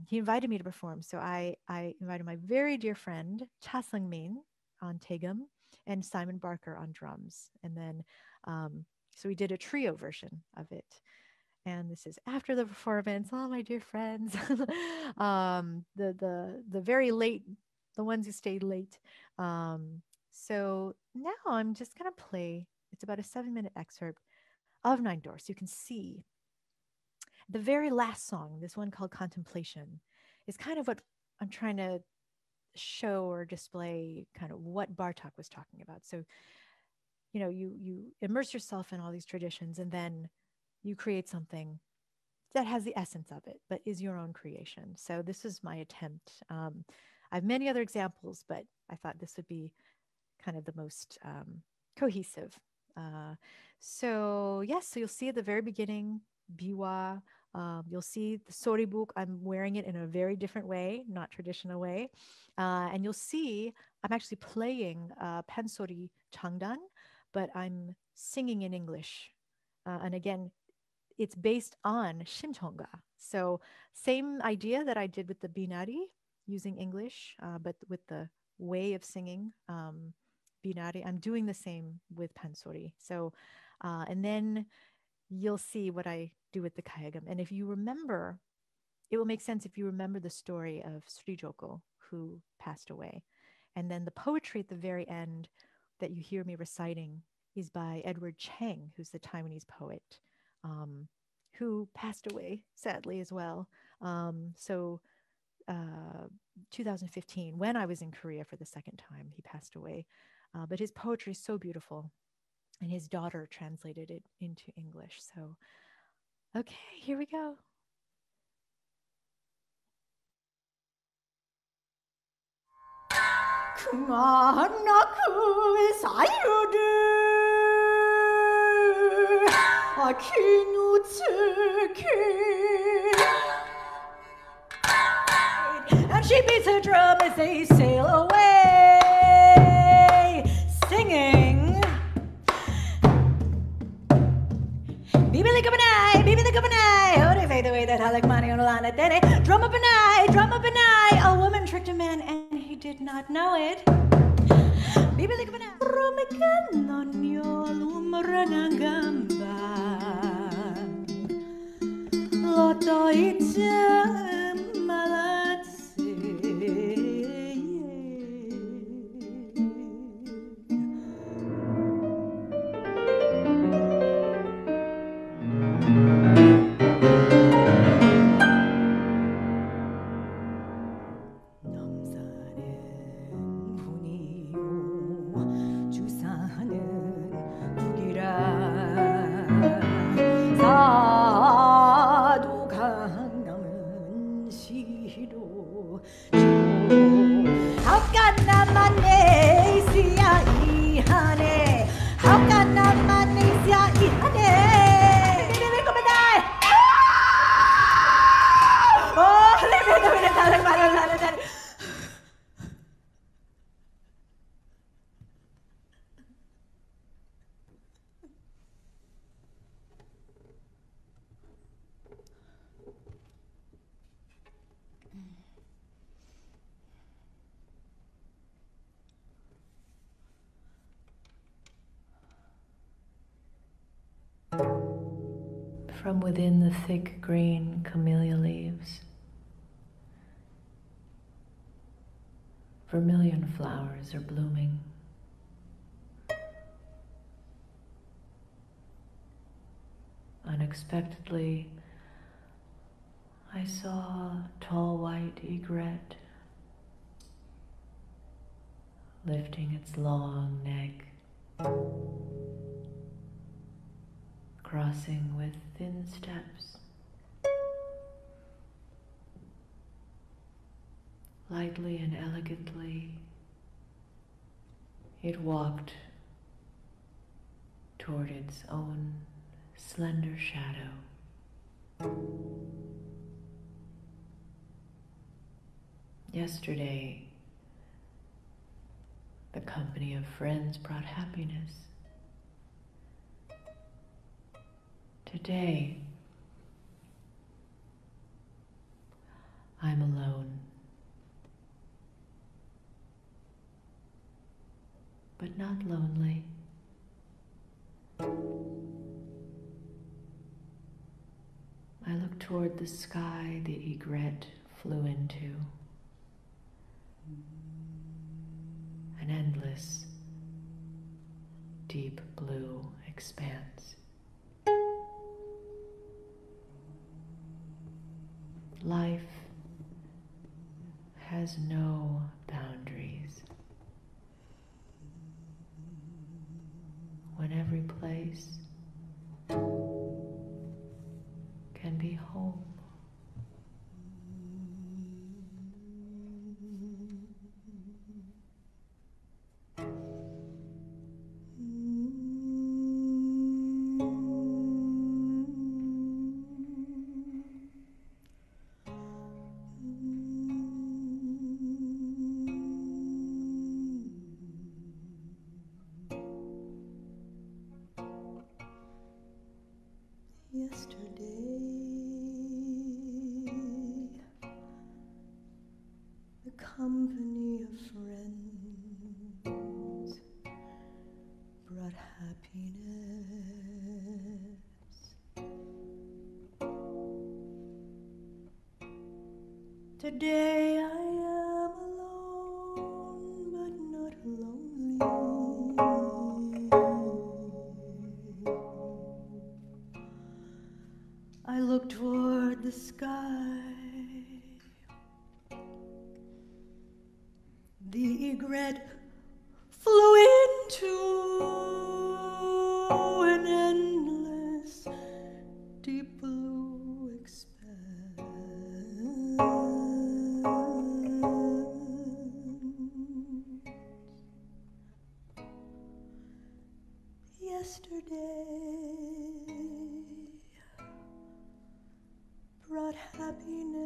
he invited me to perform. So I invited my very dear friend Cha Sung-min on taegum and Simon Barker on drums. And then, so we did a trio version of it. And this is after the performance, all my dear friends, the very late, the ones who stayed late. So now I'm just gonna play, it's about a 7-minute excerpt of Nine Doors. You can see the very last song, this one called Contemplation, is kind of what I'm trying to show or display, kind of what Bartok was talking about. So, you immerse yourself in all these traditions and then you create something that has the essence of it, but is your own creation. So this is my attempt. I have many other examples, but I thought this would be kind of the most cohesive. So yes, so you'll see at the very beginning, biwa. You'll see the soribuk. I'm wearing it in a very different way, not traditional way. And you'll see I'm actually playing pansori changdan, but I'm singing in English. And again, it's based on shimchonga. So same idea that I did with the binari, using English, but with the way of singing binari, I'm doing the same with pansori. So, and then you'll see what I do with the gayageum. And if you remember, it will make sense if you remember the story of Sri Joko, who passed away. And then the poetry at the very end that you hear me reciting is by Edward Chang, who's the Taiwanese poet, who passed away, sadly, as well. So 2015, when I was in Korea for the second time, he passed away. But his poetry is so beautiful, and his daughter translated it into English. So, okay, here we go. And she beats her drum as they sail away, singing. Bibi the Guggenheim, Bibi the Guggenheim. Oh, they fade away that I like money on the line. Drum up and I, drum up and I. A woman tricked a man and he did not know it. Bibi the Guggenheim. Romekan on your lumaranagamba. Loto item malatse. from within the thick green camellia leaves, vermilion flowers are blooming. Unexpectedly, I saw a tall white egret lifting its long neck, crossing with thin steps. Lightly and elegantly, it walked toward its own slender shadow. Yesterday, the company of friends brought happiness. Today, I'm alone, but not lonely. I look toward the sky the egret flew into. An endless, deep blue expanse. Life has no boundaries. When every place can be home. Yesterday, the company of friends brought happiness. Today I am alone, but not lonely. I look toward the sky. The egret flew into an endless, deep blue expanse. Yesterday brought happiness.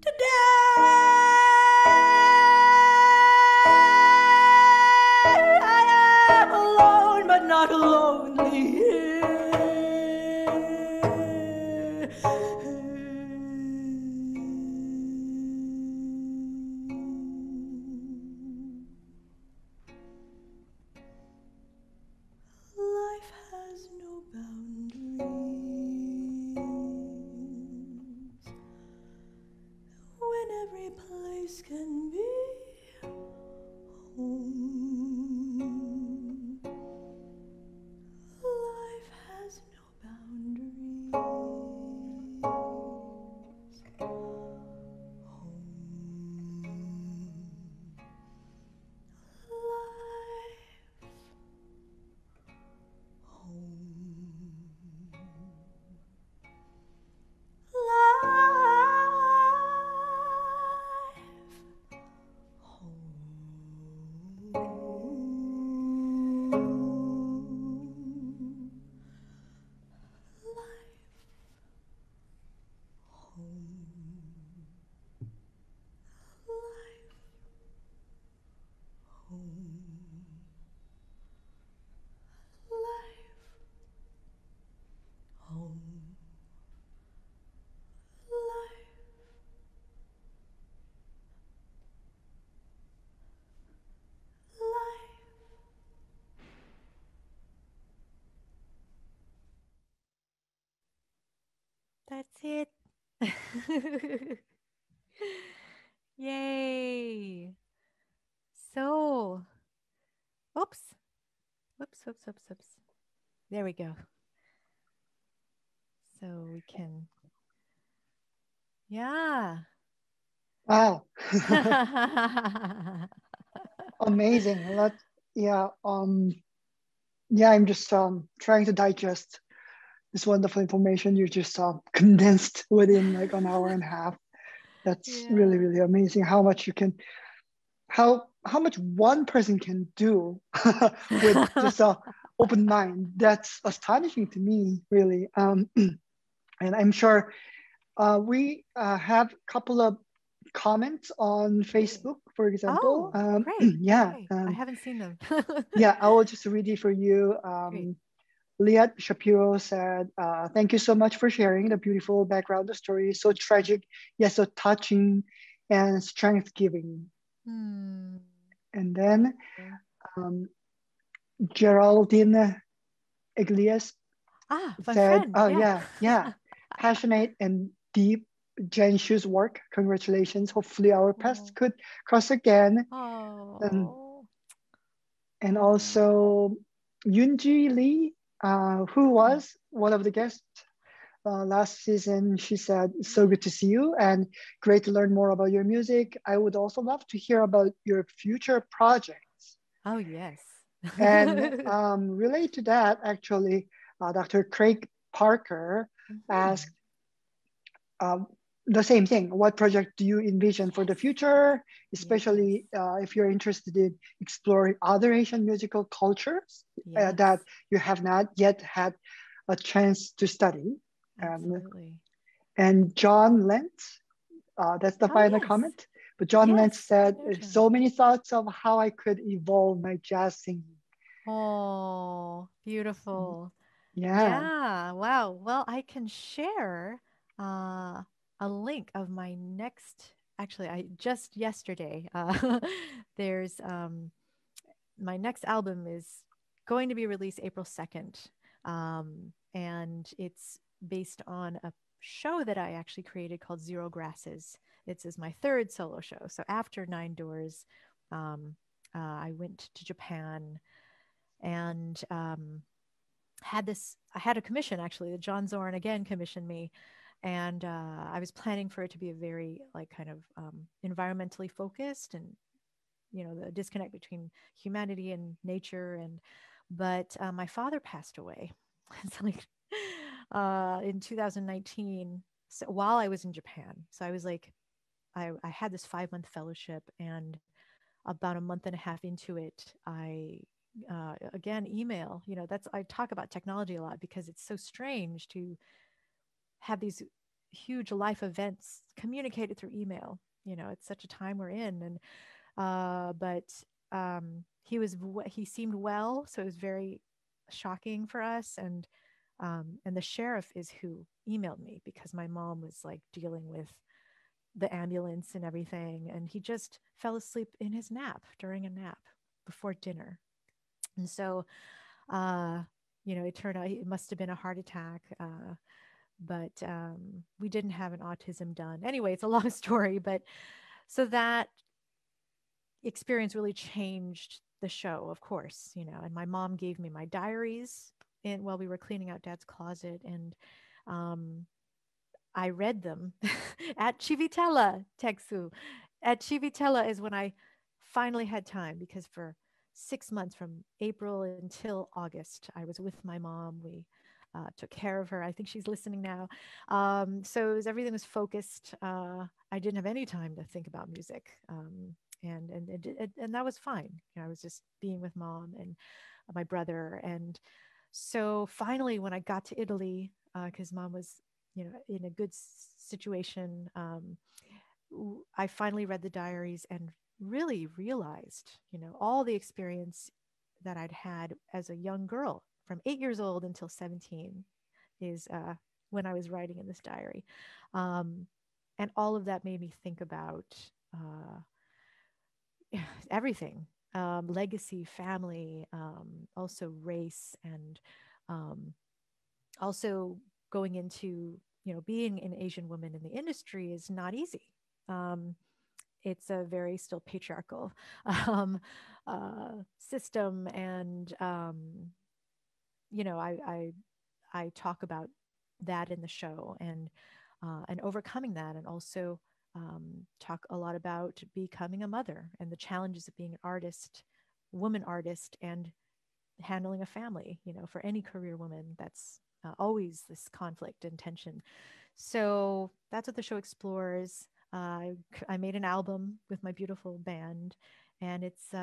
Today I am alone, but not lonely. Life has no boundaries. When every place can be home. Life has that's it. Yay. So, oops. Oops. There we go. So we can, yeah. Wow. Amazing. Yeah. Yeah, I'm just trying to digest this wonderful information you just condensed within like an hour and a half. That's really, Yeah. really amazing how much you can, how much one person can do with just a open mind. That's astonishing to me, really. And I'm sure we have a couple of comments on Facebook, for example. Oh, great. Yeah, Okay. I haven't seen them. yeah, I will just read it for you. Great. Liat Shapiro said, thank you so much for sharing the beautiful background. The story is so tragic, yet so touching and strength giving. Hmm. And then Geraldine Iglesias Ah, my said, friend. oh, Yeah. yeah, passionate and deep Jen Shu's work. Congratulations. Hopefully our paths could cross again. Oh. And also Yunji Lee, who was one of the guests last season. She said, so good to see you and great to learn more about your music. I would also love to hear about your future projects. Oh, yes. And relate to that, actually, Dr. Craig Parker asked the same thing. What project do you envision for the future, especially if you're interested in exploring other Asian musical cultures that you have not yet had a chance to study? Absolutely. And John Lentz, that's the final comment. But John Lentz said, so many thoughts of how I could evolve my jazz singing. Oh, beautiful. Yeah. Yeah. Wow. Well, I can share a link of my next, actually, I just yesterday, there's my next album is going to be released April 2nd. And it's based on a show that I actually created called Zero Grasses. This is my third solo show. So after Nine Doors, I went to Japan and I had a commission actually that John Zorn again commissioned me. And I was planning for it to be a very like kind of environmentally focused and, you know, the disconnect between humanity and nature. But my father passed away. It's like in 2019, so while I was in Japan. So I was like, I had this 5-month fellowship, and about a month and a half into it, I again email. You know, that's I talk about technology a lot because it's so strange to have these huge life events communicated through email. You know, it's such a time we're in, and but he seemed well, so it was very shocking for us. And the sheriff is who emailed me because my mom was like dealing with the ambulance and everything, and he just fell asleep in his nap during a nap before dinner. And so you know, it turned out it must have been a heart attack. But we didn't have an autism done. Anyway, it's a long story, but so that experience really changed the show, of course, you know. And my mom gave me my diaries while we were cleaning out Dad's closet, and I read them at Civitella, Teksu. At Civitella is when I finally had time, because for 6 months from April until August, I was with my mom. We took care of her. I think she's listening now. So everything was focused. I didn't have any time to think about music. And that was fine. You know, I was just being with mom and my brother. And so finally, when I got to Italy, because mom was, you know, in a good situation, I finally read the diaries and really realized, you know, all the experience that I'd had as a young girl from 8 years old until 17 is when I was writing in this diary. And all of that made me think about everything, legacy, family, also race, and also going into being an Asian woman in the industry is not easy. It's a very still patriarchal um, system, and I talk about that in the show, and overcoming that, and also talk a lot about becoming a mother and the challenges of being an artist, woman artist, and handling a family. For any career woman, that's always this conflict and tension. So that's what the show explores. I made an album with my beautiful band, and it's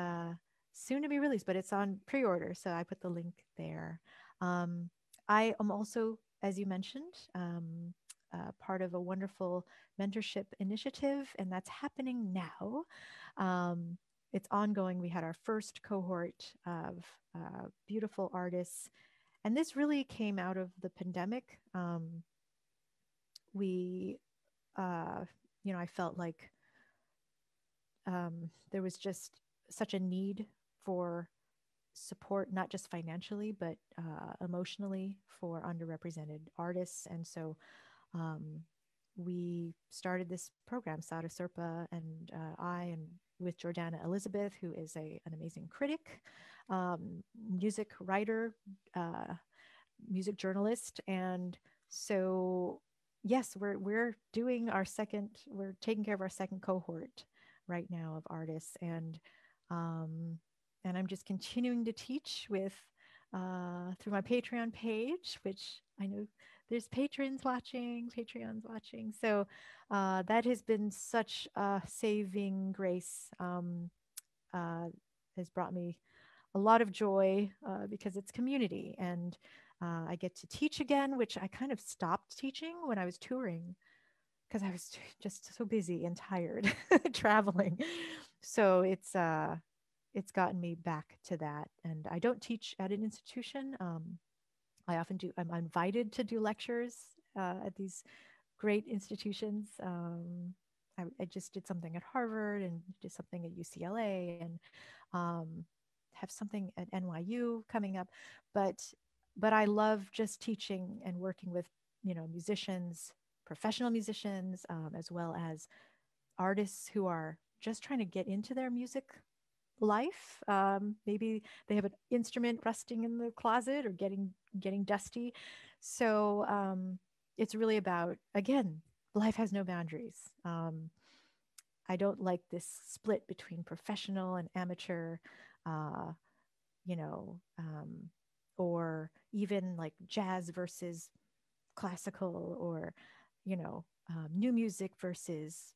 soon to be released, but it's on pre-order, so I put the link there. I am also, as you mentioned, part of a wonderful mentorship initiative, and that's happening now. It's ongoing. We had our first cohort of beautiful artists, and this really came out of the pandemic. I felt like there was just such a need for support, not just financially, but emotionally, for underrepresented artists. And so we started this program, Sada Serpa and and with Jordana Elizabeth, who is an amazing critic, music writer, music journalist. And so, yes, we're taking care of our second cohort right now of artists. And I'm just continuing to teach with through my Patreon page, which I know there's Patreons watching. So that has been such a saving grace. Has brought me a lot of joy because it's community, and I get to teach again, which I kind of stopped teaching when I was touring because I was just so busy and tired traveling. So it's gotten me back to that. And I don't teach at an institution. I often do. I'm invited to do lectures at these great institutions. I just did something at Harvard and did something at UCLA, and have something at NYU coming up. But I love just teaching and working with musicians, professional musicians, as well as artists who are just trying to get into their music life. Maybe they have an instrument rusting in the closet or getting dusty. So it's really about, again, life has no boundaries. I don't like this split between professional and amateur, or even like jazz versus classical, or new music versus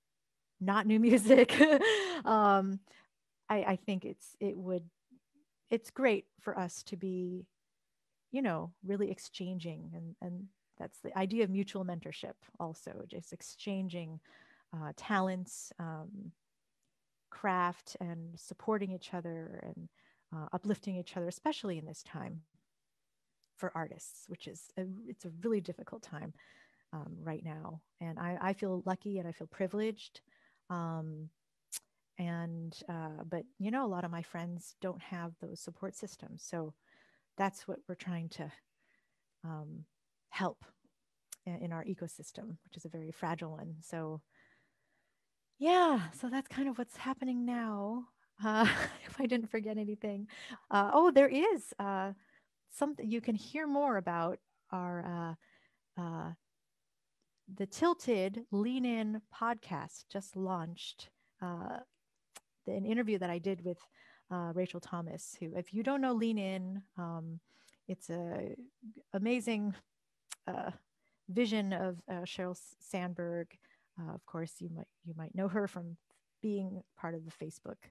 not new music. I think it's great for us to be, really exchanging, and that's the idea of mutual mentorship also, just exchanging talents, craft, and supporting each other, and uplifting each other, especially in this time for artists, which is it's a really difficult time right now. And I feel lucky and I feel privileged. But a lot of my friends don't have those support systems. So that's what we're trying to help in our ecosystem, which is a very fragile one. So yeah, so that's kind of what's happening now. If I didn't forget anything. There is something you can hear more about our the Tilted Lean In podcast just launched. An interview that I did with Rachel Thomas, who, if you don't know Lean In, it's a amazing vision of Sheryl Sandberg. Of course, you might know her from being part of the Facebook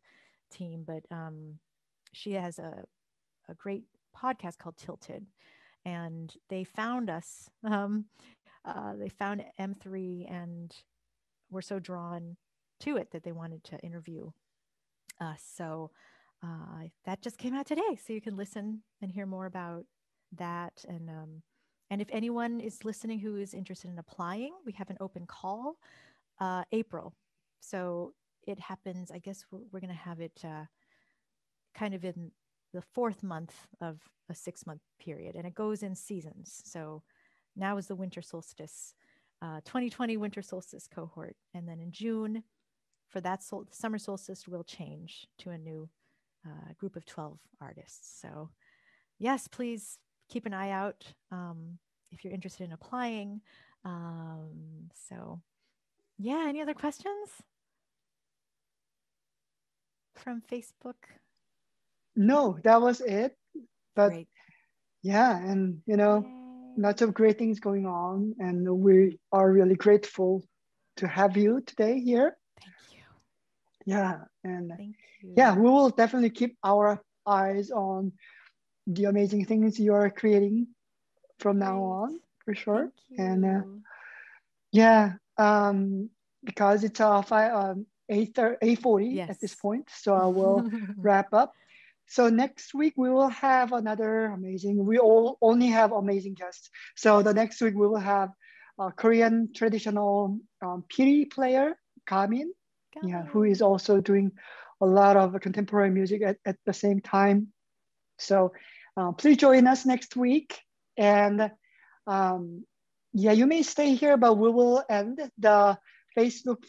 team, but she has a great podcast called Tilted, and they found us. They found M3 and were so drawn to it that they wanted to interview us. So that just came out today, so you can listen and hear more about that. And if anyone is listening who is interested in applying, we have an open call April. So it happens, I guess we're going to have it kind of in the 4th month of a 6-month period, and it goes in seasons. So now is the winter solstice 2020 winter solstice cohort. And then in June, for that summer solstice, we'll change to a new group of 12 artists. So yes, please keep an eye out if you're interested in applying. So yeah, any other questions from Facebook? No, that was it. But Great. yeah, and you know, Yay. lots of great things going on, and we are really grateful to have you today here. Thank you. Yeah, and Thank you. yeah, we will definitely keep our eyes on the amazing things you are creating from now on, for sure. Thank you. And yeah, because it's 8:40 Yes. at this point, so I will wrap up. So next week we will have another amazing. We all only have amazing guests. So the next week we will have a Korean traditional piri player, Gamin, yeah, who is also doing a lot of contemporary music at the same time. So please join us next week. And yeah, you may stay here, but we will end the Facebook